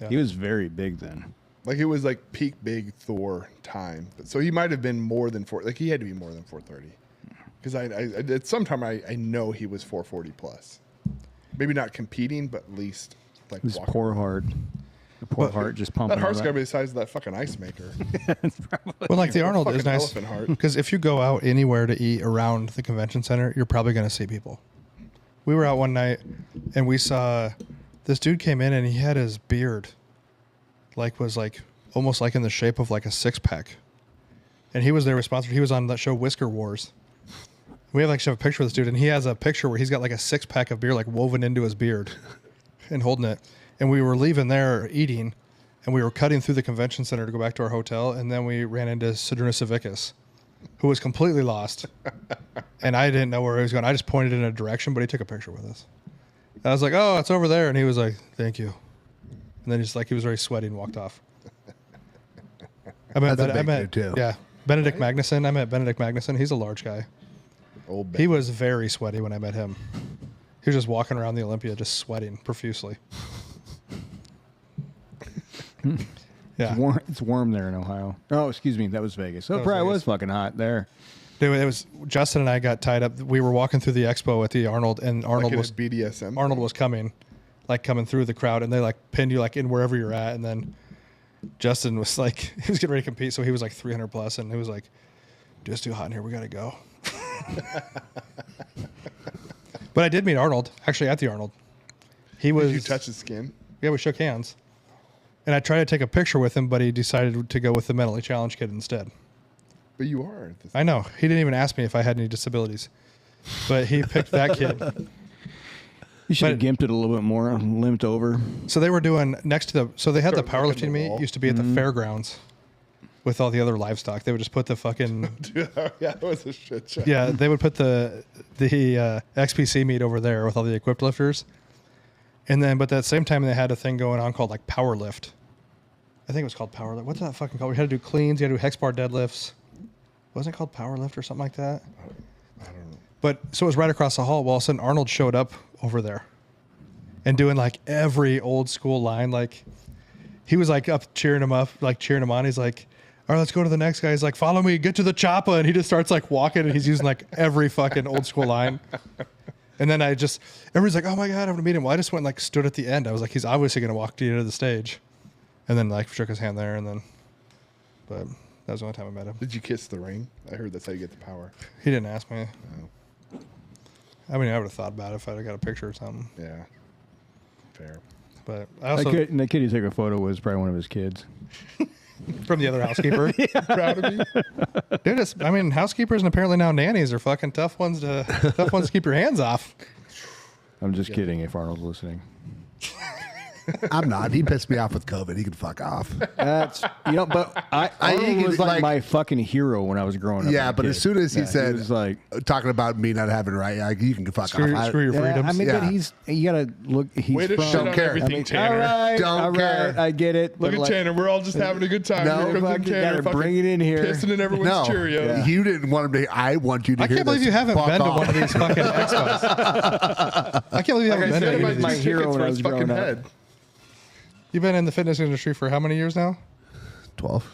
Yeah. He was very big then. Like it was like peak big Thor time. So he might have been more than four. Like he had to be more than 430. Because I at some time I know he was 440 plus. Maybe not competing, but at least like His walking. poor heart. The poor heart just pumping. That heart's all got to be the size of that fucking ice maker. Well, like the Arnold is Fucking nice elephant heart. because if you go out anywhere to eat around the convention center, you're probably going to see people. We were out one night and we saw this dude came in and he had his beard was almost like in the shape of like a 6-pack. And he was their responsible. He was on that show Whisker Wars. We have a picture of this dude and he has a picture where he's got like a 6-pack of beer like woven into his beard and holding it. And we were leaving there eating and we were cutting through the convention center to go back to our hotel. And then we ran into Sidruna Savickas, who was completely lost. And I didn't know where he was going. I just pointed in a direction, but he took a picture with us. And I was like, oh, it's over there. And he was like, thank you. And then he was very sweaty and walked off. That's a big dude, too. Yeah. Benedict Magnuson. I met Benedict Magnuson. He's a large guy. Old He was very sweaty when I met him. He was just walking around the Olympia just sweating profusely. Yeah. It's warm there in Ohio. Oh, excuse me. That was Vegas. Oh, was probably Vegas. was fucking hot there. Dude, it was Justin and I got tied up. We were walking through the expo at the Arnold, and Arnold like was BDSM. Arnold was coming through the crowd, and they pinned you in wherever you're at. And then Justin was he was getting ready to compete, so he was 300 plus, and he was like, "Dude, it's too hot in here. We gotta go." But I did meet Arnold actually at the Arnold. He was. Did you touch his skin? Yeah, we shook hands, and I tried to take a picture with him, but he decided to go with the mentally challenged kid instead. But you are. I know. He didn't even ask me if I had any disabilities, but he picked that kid. You should have But- gimped it a little bit more, limped over. So they were doing next to the. So they had the Put it back in powerlifting the meet wall. used to be at the fairgrounds, with all the other livestock. They would just put the fucking Dude, yeah, that was a shit show. yeah. They would put the XPC meet over there with all the equipped lifters, and then but at that same time they had a thing going on called Power Lift. I think it was called Power Lift. What's that fucking called? We had to do cleans. You had to do hex bar deadlifts. Wasn't it called Power Lift or something like that? I don't know. But so it was right across the hall. Well, all of a sudden Arnold showed up over there and doing every old school line. He was up cheering him up, cheering him on. He's like, all right, let's go to the next guy. He's like, follow me, get to the chopper. And he just starts walking and he's using every fucking old school line. And then everybody's like, oh my God, I'm gonna meet him. Well, I just went and stood at the end. I was like, he's obviously gonna walk to the end of the stage. And then shook his hand there but that was the only time I met him. Did you kiss the ring? I heard that's how you get the power. He didn't ask me. No. I mean, I would have thought about it if I'd have got a picture or something. Yeah. Fair. But I also That kid who took a photo was probably one of his kids. from the other housekeeper. Proud of you? Dude, housekeepers and apparently now nannies are fucking tough ones to keep your hands off. I'm just kidding if Arnold's listening. I'm not. He pissed me off with COVID. He can fuck off. That's but Arnold was my fucking hero when I was growing up. Yeah, as a but kid. as soon as he said, he was talking about me not having right, you can fuck Screw off. your freedoms. I mean, Yeah. but you gotta look. He's Way to from, shit Don't on care. everything, Tanner. all right, Don't all care. right, I get it. Look but at Tanner. We're all just having a good time. No, Here comes fucking Tanner gotta fucking bring it in here. pissing in everyone's No, Cheerios. you didn't want him to. I want you to. I hear can't believe this. you haven't Fuck been to off. one of these fucking expos. I can't believe you Like I haven't said, been he to was any of my these. hero tickets when for I his was fucking growing up. head. You've been in the fitness industry for how many years now? 12.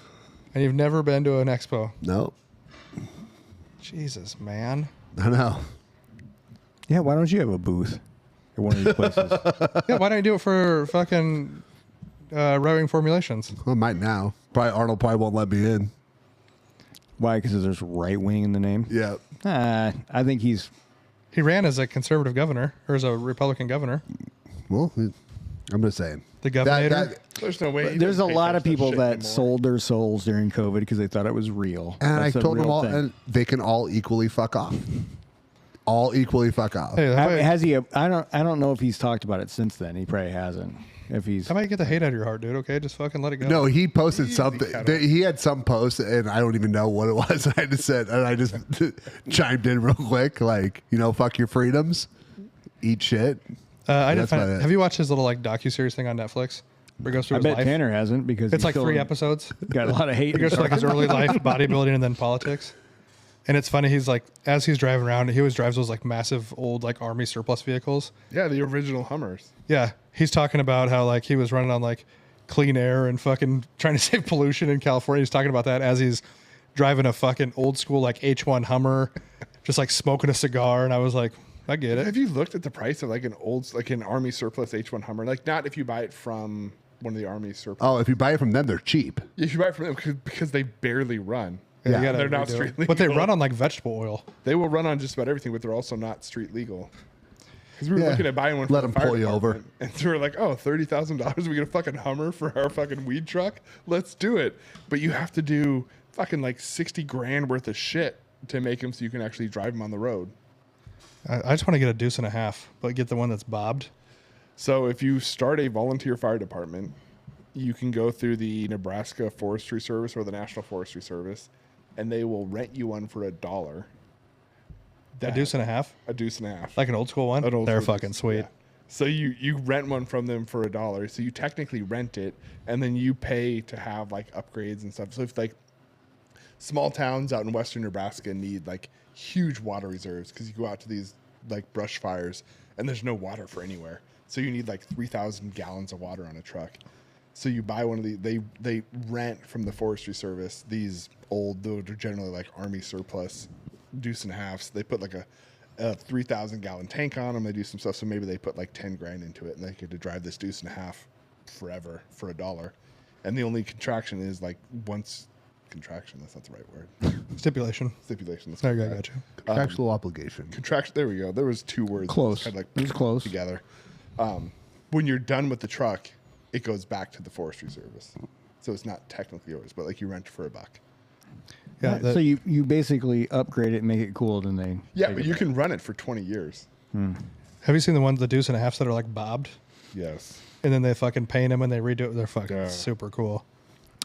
And you've never been to an expo. No, Jesus, man. I know. Yeah, why don't you have a booth at one of these places? Yeah, why don't you do it for fucking right-wing formulations? Well, I might now. Arnold probably won't let me in. Why? Because there's right wing in the name. Yeah. I think he's. He ran as a conservative governor, or as a Republican governor. Well, I'm just saying. The governor. There's no way. he There's a doesn't pay lot of attention to people shit that anymore. sold their souls during COVID because they thought it was real. And That's I a told them real all, thing. and they can all equally fuck off. All equally fuck off. Hey, Has he? I don't know if he's talked about it since then. He probably hasn't. if he's. How about you get the hate out of your heart, dude? Okay, just fucking let it go. No, he posted Easy something. cuddle. He had some post, and I don't even know what it was. I just said, and I just chimed in real quick, like, fuck your freedoms, eat shit. I didn't That's find about it. it. Have you watched his little like docu-series thing on Netflix? Where he goes through I his bet life. Tanner hasn't because It's he's like still 3 episodes. Got a lot of hate. He goes through like his early life, bodybuilding, and then politics. And it's funny. He's like, as he's driving around, he always drives those like massive old like army surplus vehicles. Yeah, the original Hummers. Yeah, he's talking about how like he was running on like clean air and fucking trying to save pollution in California. He's talking about that as he's driving a fucking old school like H1 Hummer, just like smoking a cigar. And I was like, I get it. Have you looked at the price of like an Army surplus H1 Hummer? Like not if you buy it from one of the Army surplus. Oh, if you buy it from them, they're cheap. If you buy it from them because they barely run. Yeah, you gotta they're not redo it. street legal. But they run on like vegetable oil. They will run on just about everything, but they're also not street legal. Because we were Yeah. looking at buying one. Let for the them fire pull you over. department, and so we were like, "Oh, $30,000. We get a fucking Hummer for our fucking weed truck. Let's do it." But you have to do fucking like 60 grand worth of shit to make them so you can actually drive them on the road. I just want to get a deuce and a half, but get the one that's bobbed. So if you start a volunteer fire department, you can go through the Nebraska Forestry Service or the National Forestry Service, and they will rent you one for $1. A deuce and a half, A deuce and a half. like an old school one. An old They're school fucking deuce, sweet. yeah. So you rent one from them for $1. So you technically rent it, and then you pay to have like upgrades and stuff. So if like small towns out in western Nebraska need like huge water reserves because you go out to these like brush fires and there's no water for anywhere. So you need like 3,000 gallons of water on a truck. So you buy one of the they rent from the Forestry Service these old, they're generally like Army surplus deuce and a halves. They put like a 3,000 gallon tank on them. They do some stuff. So maybe they put like 10 grand into it and they get to drive this deuce and a half forever for $1. And the only contraction is like once contraction. That's not the right word. Stipulation. Stipulation. That's There you what go. I Got you. Contractual obligation. Contraction. There we go. There was 2 words. Close. Kind of like It was close. together. When you're done with the truck, it goes back to the Forestry Service. So it's not technically yours, but like you rent for $1. Yeah. So you basically upgrade it and make it cool, then they. Yeah, take but it you back. can run it for 20 years. Have you seen the ones, the deuce and a halfs that are like bobbed? Yes. And then they fucking paint them and they redo it. They're fucking Yeah. super cool.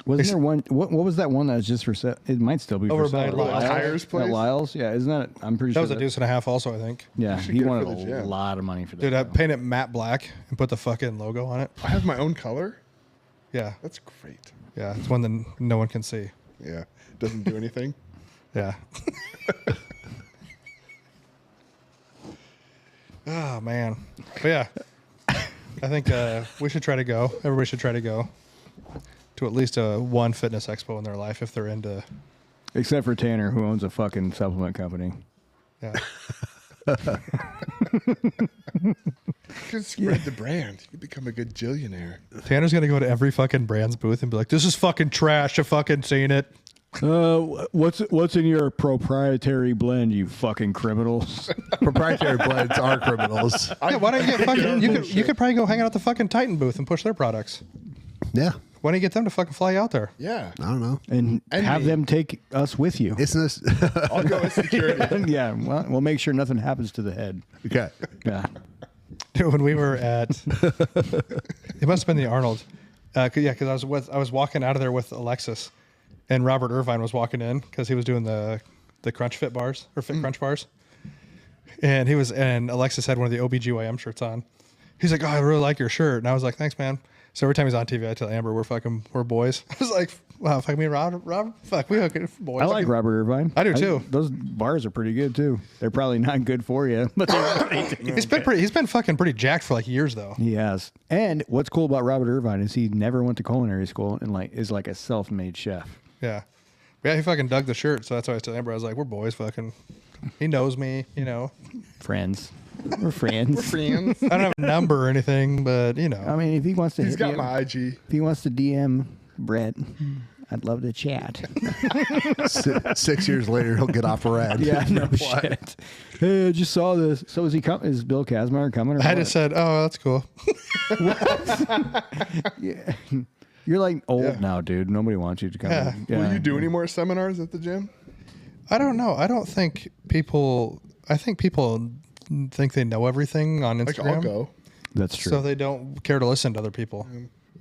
Wasn't there one? What was that one that was just for sale? It might still be Over for sale. by Lyle's. Tires At place? Lyle's, yeah, isn't that? I'm pretty That sure was a deuce and a half also, I think. Yeah, You should he get it wanted for the a gym. lot of money for that. Dude, I though. paint it matte black and put the fucking logo on it. I have my own color. Yeah. That's great. Yeah. It's one that no one can see. Yeah. Doesn't do anything. Yeah. Oh, man. But yeah. I think we should try to go. Everybody should try to go to at least one fitness expo in their life if they're into. Except for Tanner, who owns a fucking supplement company. Yeah. You can spread the brand. You can become a good gillionaire. Tanner's going to go to every fucking brand's booth and be like, this is fucking trash. I've fucking seen it. What's in your proprietary blend, you fucking criminals? Proprietary blends are criminals. Yeah, why don't you get fucking, you could probably go hang out at the fucking Titan booth and push their products. Yeah. Why don't you get them to fucking fly you out there? Yeah. I don't know. And have me. them take us with you. Isn't this I'll go with security. Yeah, well, we'll make sure nothing happens to the head. okay? Yeah. Dude, when we were at, it must have been the Arnold. Because I was walking out of there with Alexis, and Robert Irvine was walking in because he was doing the Crunch Fit bars or Fit Crunch bars, and Alexis had one of the OBGYM shirts on. He's like, "Oh, I really like your shirt," and I was like, "Thanks, man." So every time he's on TV, I tell Amber we're boys. I was like, "Wow, fuck me, Rob, fuck we hook boys." I like Robert Irvine. I do too. Those bars are pretty good too. They're probably not good for you, but He's been fucking pretty jacked for like years though. he has. And what's cool about Robert Irvine is he never went to culinary school and is like a self-made chef. Yeah. Yeah, he fucking dug the shirt, so that's why I told Amber, I was like, we're boys, fucking. He knows me, you know. Friends. We're friends. Friends. I don't have a number or anything, but, you know. I mean, if he wants to He's hit me got up- my IG. if he wants to DM Brett, I'd love to chat. 6 years later, he'll get off red. Yeah, no shit. Hey, I just saw this. So is he is Bill Kazmaier coming or I what? just said, oh, that's cool. Yeah. You're like old Yeah. now, dude. Nobody wants you to come. Yeah. Will you do any more seminars at the gym? I don't know. I don't think people, I think people think they know everything on Like, Instagram. I'll go. That's true. So they don't care to listen to other people.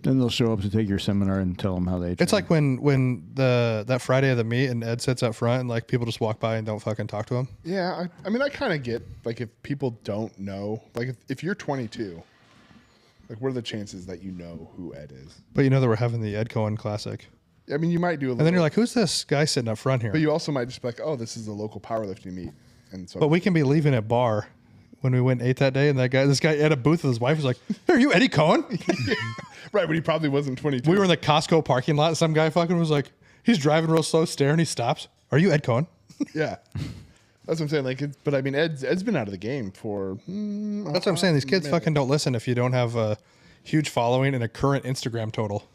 Then they'll show up to take your seminar and tell them how they. It's like when that Friday of the meet and Ed sits up front and like people just walk by and don't fucking talk to him. Yeah, I mean, I kind of get like if people don't know, like if you're 22, like what are the chances that you know who Ed is? But you know that we're having the Ed Cohen Classic, I mean, you might do a little. and then you're like, "Who's this guy sitting up front here?" but you also might just be like, oh, this is a local powerlifting meet, and so. But we can be leaving a bar when we went and ate that day, and this guy at a booth with his wife was like, "Hey, are you Eddie Cohen?" Right, but he probably wasn't 22. We were in the Costco parking lot. Some guy fucking was like, he's driving real slow, staring. He stops. Are you Ed Cohen? Yeah, that's what I'm saying. Like, but I mean, Ed's been out of the game for. That's what I'm saying. These kids fucking don't listen if you don't have a huge following and a current Instagram total.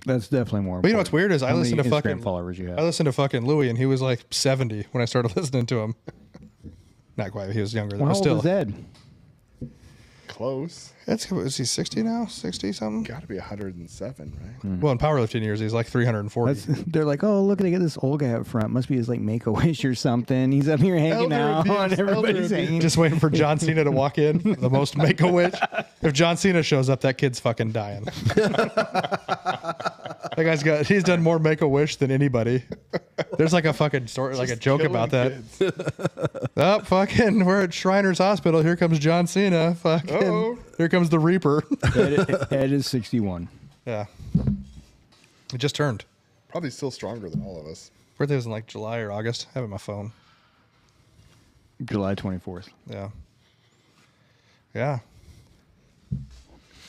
That's definitely more. But you know what's weird is I How many listened to Instagram fucking followers you have. I listened to fucking Louis, and he was like 70 when I started listening to him. Not quite. He was younger, Well, but how still. old is Ed? Close. Is he 60 now? 60 something? Got to be 107, right? Well, in powerlifting years, he's like 340. They're like, oh, look, they got this old guy up front. Must be his like Make-A-Wish or something. He's up here hanging Elder out, abuse, and elder everybody's abuse. hanging. Just waiting for John Cena to walk in. The most Make-A-Wish. If John Cena shows up, that kid's fucking dying. That guy's he's done more Make-A-Wish than anybody. There's like a fucking story, like a joke Killing about that. kids. Oh, fucking, we're at Shriners Hospital. Here comes John Cena. Fucking, Uh-oh. here comes the Reaper. Ed is 61. Yeah. It just turned. Probably still stronger than all of us. Birthday was in like July or August. I have it on my phone. July 24th. Yeah. Yeah.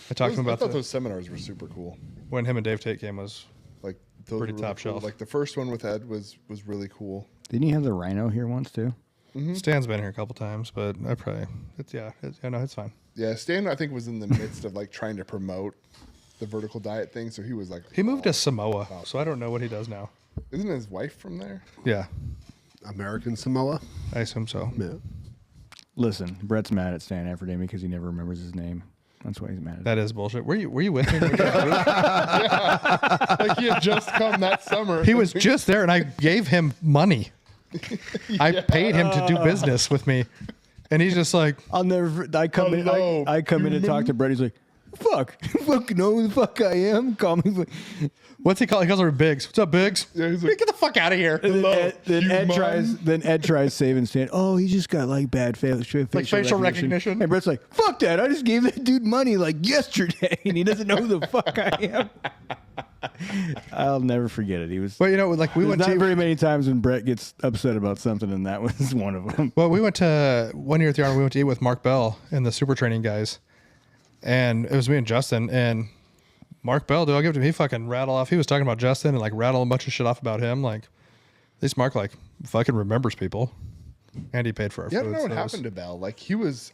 I talked to him I about thought those seminars were super cool. when him and Dave Tate came was Like those Pretty were really top cool. shelf. Like the first one with Ed was really cool. Didn't you have the Rhino here once too? Stan's been here a couple times, but I probably it's fine. Yeah, Stan I think was in the midst of like trying to promote the vertical diet thing, so he was like, He moved to Samoa, so I don't know what he does now. isn't his wife from there? Yeah, American Samoa. I assume so. Yeah. Listen, Brett's mad at Stan Efferding because he never remembers his name. That's why he's mad at That is bullshit. Were you with me? Like he had just come that summer. He was just there, and I gave him money. I paid him to do business with me, and he's just like, I'll never. I come in. Hello, I come in and talk to Brett. He's like, "Fuck, fucking know who the fuck I am." Call me. "What's he call?" He calls her Biggs. "What's up, Biggs?" Yeah, he's like, Get the fuck out of here. Then Ed human. tries. Then Ed tries saving Stan. Oh, he just got like bad facial recognition. And Brett's like, "Fuck that! I just gave that dude money like yesterday, and he doesn't know who the fuck I am." I'll never forget it. He was. But you know, like we There's went not to very many times when Brett gets upset about something, and that was one of them. Well, we went to one year at the Army. We went to eat with Mark Bell and the super training guys, and it was me and Justin. And Mark Bell, dude, I'll give it to him. He fucking rattled off. He was talking about Justin and like rattled a bunch of shit off about him. Like, at least Mark like fucking remembers people, and he paid for our yeah, I food. don't know what so it was- happened to Bell. Like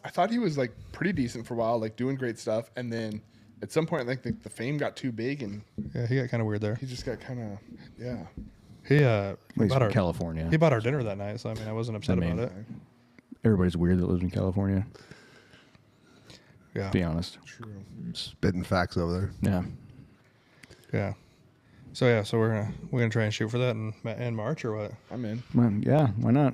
I thought he was like pretty decent for a while, like doing great stuff, and then at some point, I think the fame got too big, and Yeah, he got kind of weird there. he just got kind of yeah. He He's bought from our California. He bought our dinner that night, so I mean, I wasn't upset I mean, about it. Everybody's weird that lives in California. Yeah, To be honest. True. Spitting facts over there. Yeah. yeah. So we're gonna try and shoot for that in March or what? I'm in. Well, yeah. Why not?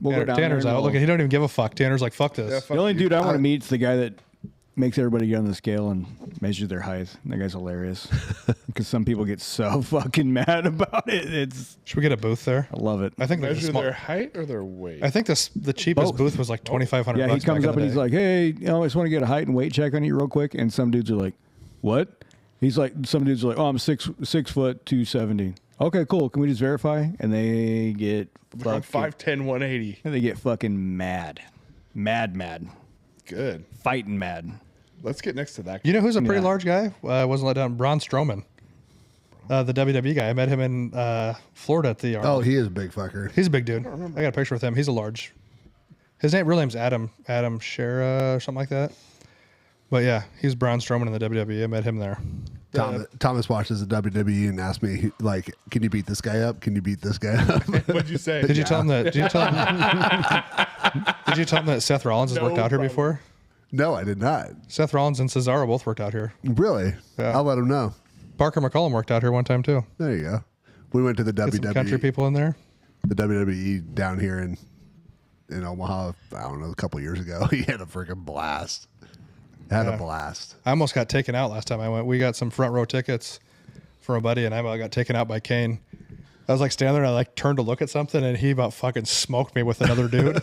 We'll go down Tanner's there and out. we'll- Look, he don't even give a fuck. Tanner's like, fuck this. Yeah, The fuck only you. dude I want to meet is the guy that makes everybody get on the scale and measure their height. That guy's hilarious. Because some people get so fucking mad about it. Should we get a booth there? I love it. I think like the Measure small, their height or their weight. I think the cheapest Both. booth was like $2,500. Yeah, he comes back up in and the he's day. like, "Hey, you know, I just want to get a height and weight check on you real quick." And some dudes are like, "What?" He's like, some dudes are like, "Oh, I'm 6', 270." Okay, cool. Can we just verify? And they get I'm 5'10", 180. and they get fucking mad, mad, Good. fighting mad. Let's get next to that. You know who's a pretty Yeah. large guy? Wasn't let down. Braun Strowman, the WWE guy. I met him in Florida at the Army. Oh, he is a big fucker. He's a big dude. I got a picture with him. He's a large. His real name's Adam Shera or something like that. But yeah, he's Braun Strowman in the WWE. I met him there. Thomas watches the WWE and asked me, like, can you beat this guy up? Can you beat this guy up? What'd you say? Did you tell him that? Did you tell him? Did you tell him that Seth Rollins has worked out here problem. before? No, I did not. Seth Rollins and Cesaro both worked out here. Really? Yeah. I'll let him know. Parker McCollum worked out here one time too. There you go. We went to the Get some country WWE, people in there. the WWE down here in Omaha, I don't know, a couple years ago. He had a freaking blast. Had a blast. I almost got taken out last time I went. We got some front row tickets for a buddy, and I got taken out by Kane. I was like standing there, and I like turned to look at something, and he about fucking smoked me with another dude.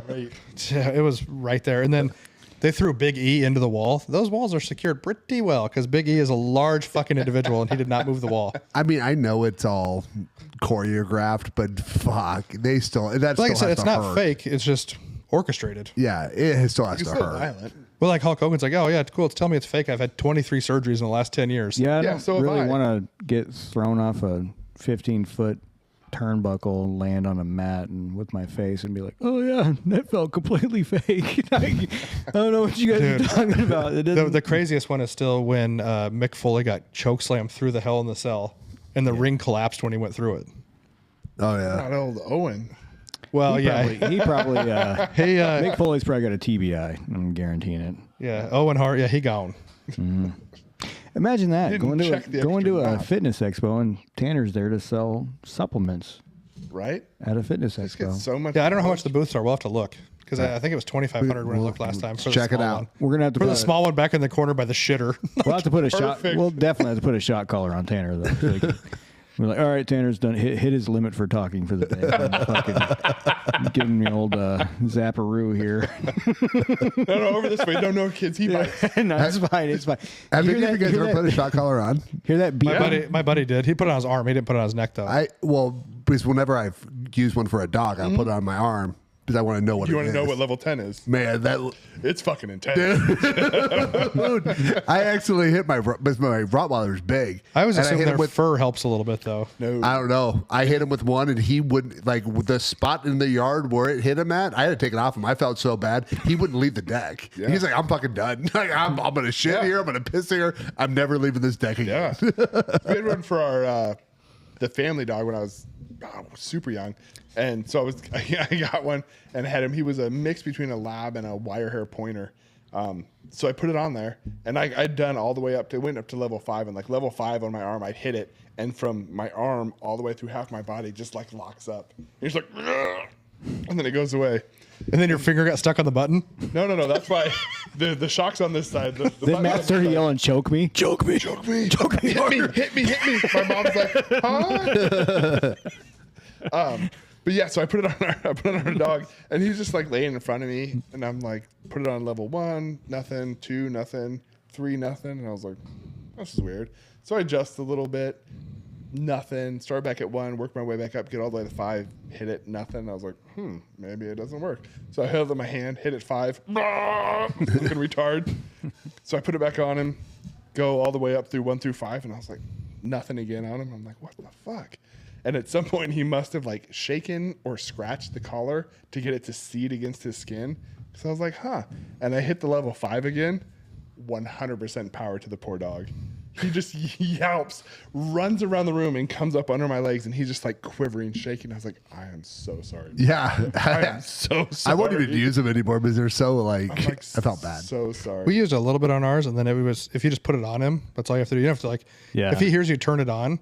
Great. Yeah, it was right there. And then they threw Big E into the wall. Those walls are secured pretty well because Big E is a large fucking individual, and he did not move the wall. I mean, I know it's all choreographed, but fuck, they still. That's Like I still said, has it's to not hurt. fake. It's just orchestrated. Yeah, it still has It's to so hurt. violent. Well, like Hulk Hogan's like, oh yeah, cool. Tell me it's fake. I've had 23 surgeries in the last 10 years. Yeah, I Yeah, don't so have really I. want to get thrown off a 15-foot turnbuckle, land on a mat, and with my face, and be like, "Oh yeah, that felt completely fake." I don't know what you guys Dude. are talking about. It doesn't. The craziest one is still when Mick Foley got chokeslammed through the Hell in the Cell, and the ring collapsed when he went through it. Oh yeah. Not old Owen. Well, he probably. Hey, Mick Foley's probably got a TBI. I'm guaranteeing it. yeah, Owen Hart, yeah, he gone. Imagine that Didn't check the going to extra a knob. fitness expo and Tanner's there to sell supplements Right? at a fitness Just expo. get so much. Yeah, I don't know how much the booths are. We'll have to look because I think it was 2,500 when I looked last time. For Check the it small out. one. We're gonna have to For put the small one back in the corner by the shitter. We'll have to put a shot. Perfect. We'll definitely have to put a shot collar on Tanner though. So we're like, all right, Tanner's done. Hit his limit for talking for the day. Fucking giving me old zapparoo here. No, over this way. No, kids. He bites. No, it's fine. It's fine. Have Hear any of you that- guys hear ever that- put a shot collar on? Hear that beat? My buddy did. He put it on his arm. He didn't put it on his neck though. Because whenever I've used one for a dog, I put it on my arm because I want to know what You it want to is. know what level 10 is? Man, that It's fucking intense. I actually hit because my Rottweiler's big. I was and assuming hit their him with. fur helps a little bit though. No. I don't know. I hit him with one, and he wouldn't like with the spot in the yard where it hit him at. I had to take it off him. I felt so bad. He wouldn't leave the deck. Yeah. He's like, "I'm fucking done. Like, I'm gonna shit Yeah. here. I'm gonna piss here. I'm never leaving this deck again." Yeah. We had one for our the family dog when I was super young. And so I got one and had him. He was a mix between a lab and a wire hair pointer. So I put it on there, and I'd done all the way up to, went up to level 5, and like level 5 on my arm, I'd hit it, and from my arm all the way through half my body just like locks up. He's like, "Ugh," and then it goes away. And then your finger got stuck on the button. No. That's why the shock's on this side. The Then Matt started yelling, "Choke me! Choke me! Choke me! Choke me! Hit me! My mom's like, huh? But yeah, so I put it on our dog, and he's just like laying in front of me, and I'm like, put it on level 1, nothing, 2, nothing, 3, nothing, and I was like, this is weird. So I adjust a little bit, nothing. Start back at 1, work my way back up, get all the way to 5, hit it, nothing. I was like, maybe it doesn't work. So I held it in my hand, hit it 5, looking retard. So I put it back on him, go all the way up through 1 through 5, and I was like, nothing again on him. I'm like, what the fuck? And at some point, he must have like shaken or scratched the collar to get it to seat against his skin. So I was like, huh. And I hit the level 5 again, 100% power to the poor dog. He just yelps, runs around the room, and comes up under my legs, and he's just like quivering, shaking. I was like, I am so sorry. Yeah, I am so sorry. I won't even use them anymore because they're so like. I'm like, I felt bad. So sorry. We used a little bit on ours, and then it was if you just put it on him, that's all you have to do. You don't have to like, Yeah. if he hears you turn it on,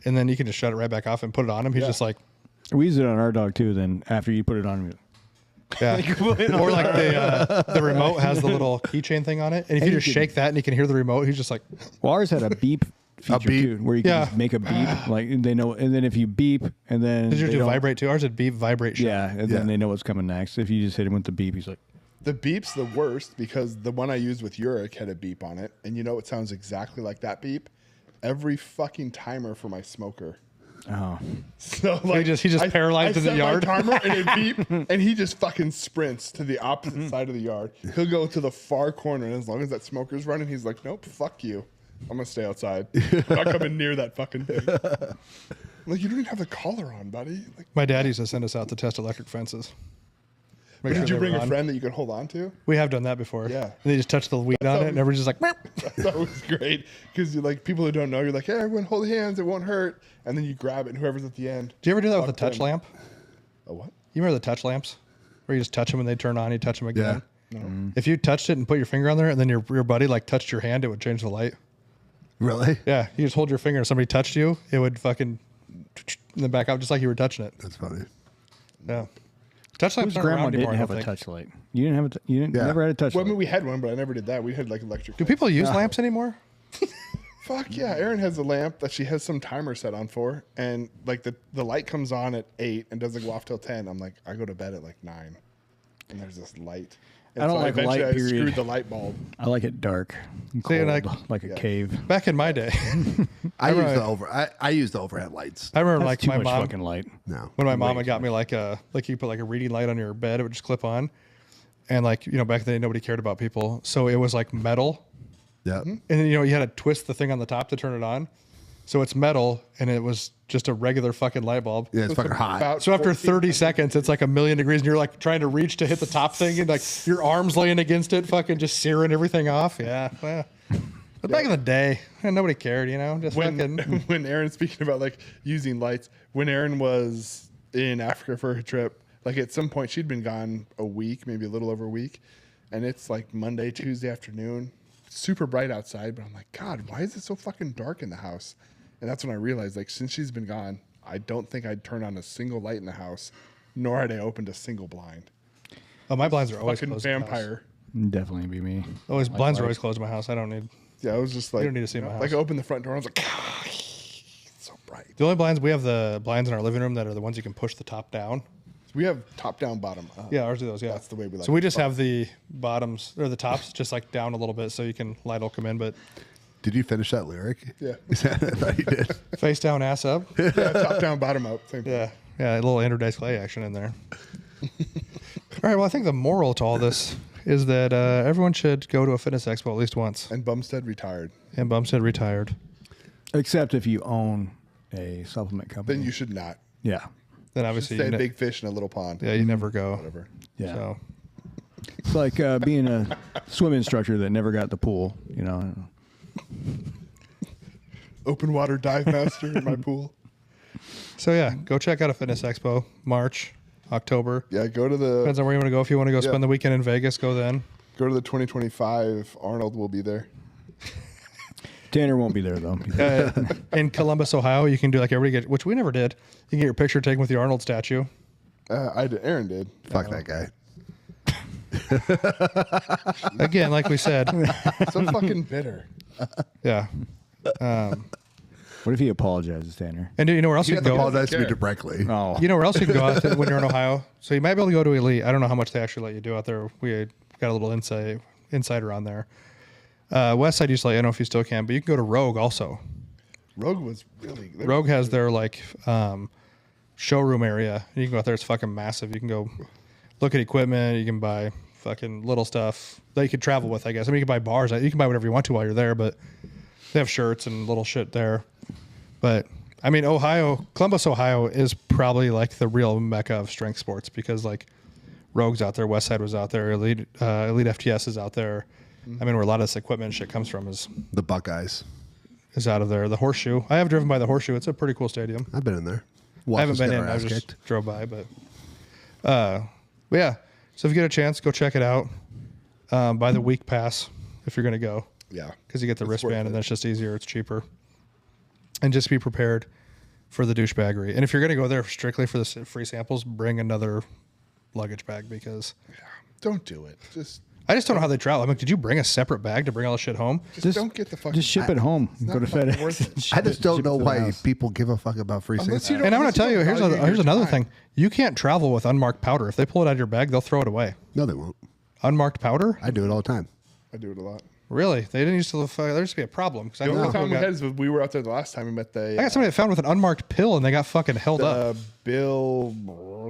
and then you can just shut it right back off and put it on him. He's Yeah. just like, We use it on our dog too. Then after you put it on, yeah. Or like the remote has the little keychain thing on it, and if you just shake that and you can hear the remote, he's just like, well, ours had a beep feature beep? too, where you can Yeah. just make a beep, like they know, and then if you beep, and then did you they do don't- vibrate too? Ours did beep, vibrate, shut. Yeah, and Yeah. then they know what's coming next. If you just hit him with the beep, he's like, The beep's the worst because the one I used with Uric had a beep on it. And you know it sounds exactly like that beep? Every fucking timer for my smoker. oh, So like he just paralyzed in the set my yard? timer and it beep, and he just fucking sprints to the opposite side of the yard. He'll go to the far corner, and as long as that smoker's running, he's like, "Nope, fuck you. I'm gonna stay outside. I'm not coming near that fucking thing." I'm like, you don't even have the collar on, buddy. Like, My dad used to send us out to test electric fences. Make did sure you they bring were a on. friend that you could hold on to? We have done that before. Yeah. And they just touch the weed on it, and everybody's just like, "Meow." That was great because you're like people who don't know, you're like, "Hey, everyone, hold hands. It won't hurt." And then you grab it, and whoever's at the end. Do you ever do that with a Fuck touch them. lamp? A what? You remember the touch lamps? Where you just touch them and they turn on, you touch them again? Yeah. No. If you touched it and put your finger on there, and then your buddy like touched your hand, it would change the light. Really? Yeah, you just hold your finger and somebody touched you, it would fucking and then back out just like you were touching it. That's funny. Yeah. Touch lights Whose aren't grandma around anymore, didn't I have don't a think. touch light? You didn't have a. You didn't, Yeah. never had a touch Well, I mean, light. we had one, but I never did that. We had like electric. Do people use lamps anymore? Fuck yeah! Erin has a lamp that she has some timer set on for, and like the light comes on at 8 and doesn't go off till 10. I'm like, I go to bed at like 9, and there's this light. And I don't like eventually light, I screwed period. the light bulb. I like it dark, and See, cold, and like a cave. Back in my day, I use remember- the I use the overhead lights. I remember That's like too my much mom fucking light. No. when my mom had got me like you put like a reading light on your bed, it would just clip on, and like back then nobody cared about people, so it was like metal, Yeah. and then you had to twist the thing on the top to turn it on, so it's metal, and it was just a regular fucking light bulb. Yeah, it's fucking hot. About So after 14 30 seconds, it's like a million degrees, and you're like trying to reach to hit the top thing, and like your arms laying against it, fucking just searing everything off. Yeah, well, but back in the day, nobody cared, just when fucking. when Erin, speaking about like using lights, when Erin was in Africa for her trip, like at some point she'd been gone a week, maybe a little over a week, and it's like Monday, Tuesday afternoon, super bright outside, but I'm like, God, why is it so fucking dark in the house? And that's when I realized, like, since she's been gone, I don't think I'd turned on a single light in the house, nor had I opened a single blind. Oh, my blinds are always Fucking closed. in my house. vampire. Definitely be me. Always blinds are always closed in my house. I don't need. Yeah, I was just like, don't need to see my like house. I opened the front door, and I was like, ah, it's so bright. The only blinds we have the blinds in our living room that are the ones you can push the top down. We have top down, bottom up. Yeah, ours do those. Yeah, That's the way we like So we it. just have the bottoms or the tops just like down a little bit, so you can light will come in, but Did you finish that lyric? Yeah. I thought you did. face down, ass up. Yeah, top down, bottom up. Same thing. Yeah, a little Andrew Dice Clay action in there. All right. Well, I think the moral to all this is that everyone should go to a fitness expo at least once. And Bumstead retired. And Bumstead retired. Except if you own a supplement company. Then you should not. Yeah. Then obviously, Stay you a big fish in a little pond. yeah, you never go. Whatever. Yeah. So It's like being a swim instructor that never got the pool, Open water dive master in my pool. So yeah, go check out a fitness expo. March, October. Yeah, go to Depends the on where you want to go. If you want to go Yeah. spend the weekend in Vegas, go then. 2025. Arnold will be there. Tanner won't be there, though. In Columbus, Ohio, you can do like everybody get, which we never did. You can get your picture taken with the Arnold statue. I did. Aaron did. Fuck that guy. Again, like we said, So fucking bitter. yeah. What if he apologizes, Tanner? And do you know where else You you have can to go? apologize to me care. directly. Oh. You know where else you can go out when you're in Ohio? So you might be able to go to Elite. I don't know how much they actually let you do out there. We got a little insider on there. West Side used to let you, I don't know if you still can, but you can go to Rogue also. Rogue was really. Rogue has their like showroom area. You can go out there. It's fucking massive. You can go look at equipment. You can buy fucking little stuff that you could travel with, I guess. I mean, you can buy bars. You can buy whatever you want to while you're there, but they have shirts and little shit there. But I mean, Columbus, Ohio is probably like the real mecca of strength sports because like Rogue's out there, West Side was out there, Elite FTS is out there. I mean, where a lot of this equipment and shit comes from is The Buckeyes. out of there. The Horseshoe. I have driven by the Horseshoe. It's a pretty cool stadium. I've been in there. I haven't been in. I Ass just kicked. drove by, but yeah. So if you get a chance, go check it out. Buy the week pass if you're going to go Yeah. because you get the It's worth wristband, it. and then it's just easier. It's cheaper, and just be prepared for the douchebaggery. And if you're going to go there strictly for the free samples, bring another luggage bag because Don't do it. I just don't know how they travel. I'm like, did you bring a separate bag to bring all the shit home? Just don't get the fucking. Just ship it home. Go to not fucking worth FedEx. it. and ship I just it- don't ship it know to the why house. people give a fuck about free Unless samples. you don't- And I'm going unless to tell you, don't value here's your another time. thing. You can't travel with unmarked powder. If they pull it out of your bag, they'll throw it away. No, they won't. Unmarked powder? I do it all the time. I do it a lot. Really? They didn't used to. There used to be a problem because I The know only people time we got- had is when we were out there the last time we met the. I got somebody that found with an unmarked pill and they got fucking held up. Bill,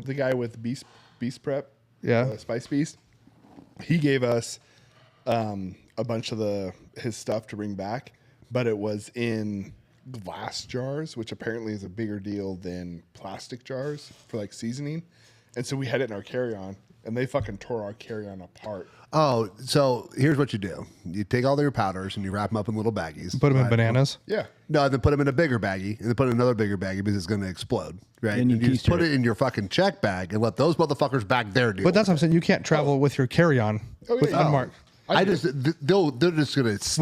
the guy with Beast Prep, Yeah. Spice Beast. He gave us a bunch of his stuff to bring back, but it was in glass jars, which apparently is a bigger deal than plastic jars for like seasoning. And so we had it in our carry-on, and they fucking tore our carry-on apart. Oh, so here's what you do. You take all your powders and you wrap them up in little baggies. Put them in Right? bananas. Yeah. No, then put them in a bigger baggie and then put it in another bigger baggie because it's going to explode. Right? And you just put keister it in your fucking check bag and let those motherfuckers back there do But it. that's what I'm saying. You can't travel with your carry-on Oh, yeah, with yeah. unmarked. I just, they're just going to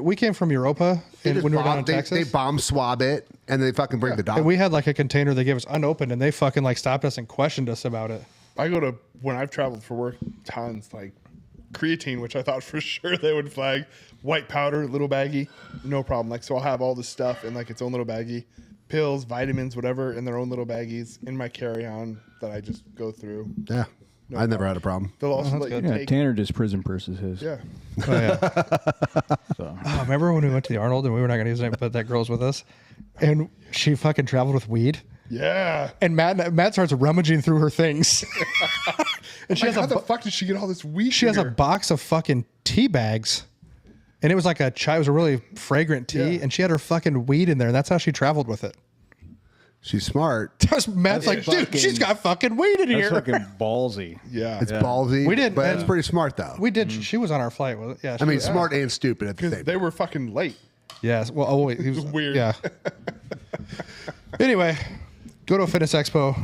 We came from Europa They and just when we were down in bomb, Texas. they bomb swab it and they fucking bring the dog. and we had like a container they gave us unopened and they fucking like stopped us and questioned us about it. I go to, when I've traveled for work, tons, like creatine, which I thought for sure they would flag. White powder, little baggie, no problem. Like, so I'll have all this stuff in like its own little baggie. Pills, vitamins, whatever, in their own little baggies in my carry-on that I just go through. Yeah. I never had a problem. They'll also let you Yeah, take. Tanner just prison purses his. Yeah. Oh, yeah. So. Oh, remember when we went to the Arnold and we were not going to use it, but that girl's with us, and she fucking traveled with weed. Yeah. And Matt starts rummaging through her things, and she Like, has how the fuck did she get all this weed? she has a here? box of fucking tea bags, and it was like a chai. It was a really fragrant tea, Yeah. and she had her fucking weed in there. And that's how she traveled with it. She's smart. Matt's like, dude, fucking- she's got fucking weed in That's here. fucking ballsy. Yeah. It's ballsy. We didn't- but it's and- pretty smart though. We did. She was on our flight. Was it? Yeah. I mean, smart and stupid at the Because same they time. were fucking late. yes. Well, oh wait, he was Weird. Yeah. Anyway, go to a fitness expo,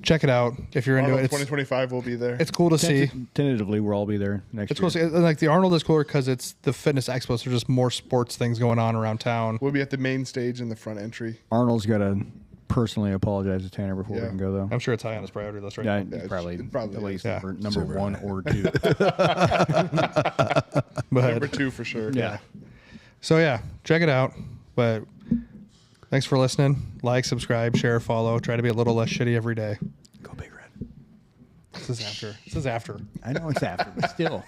check it out if you're into Arnold it. 2025 will be there. It's cool to see. Tentatively, we'll all be there next It's year. cool to see. Like the Arnold is cooler because it's the fitness expo. So there's just more sports things going on around town. We'll be at the main stage in the front entry. Arnold's got to personally apologize to Tanner before we Yeah. can go, though. I'm sure it's high on his priority list right Yeah, now. it's probably, probably at least Yeah. number one or two. But Number 2 for sure. Yeah. so yeah, check it out. But thanks for listening. Like, subscribe, share, follow. Try to be a little less shitty every day. Go Big Red. This is after. This is after. I know it's after, but still.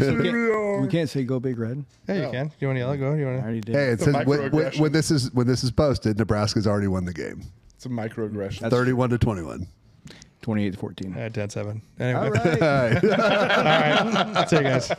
we can't say go Big Red. Hey, you No. can. You want to yell? Go. You I want to? already did. Hey, it a says microaggression. when this is posted, Nebraska's already won the game, It's a microaggression. 31-21. 28-14. 10-7. Anyway. All right. All right. See you guys.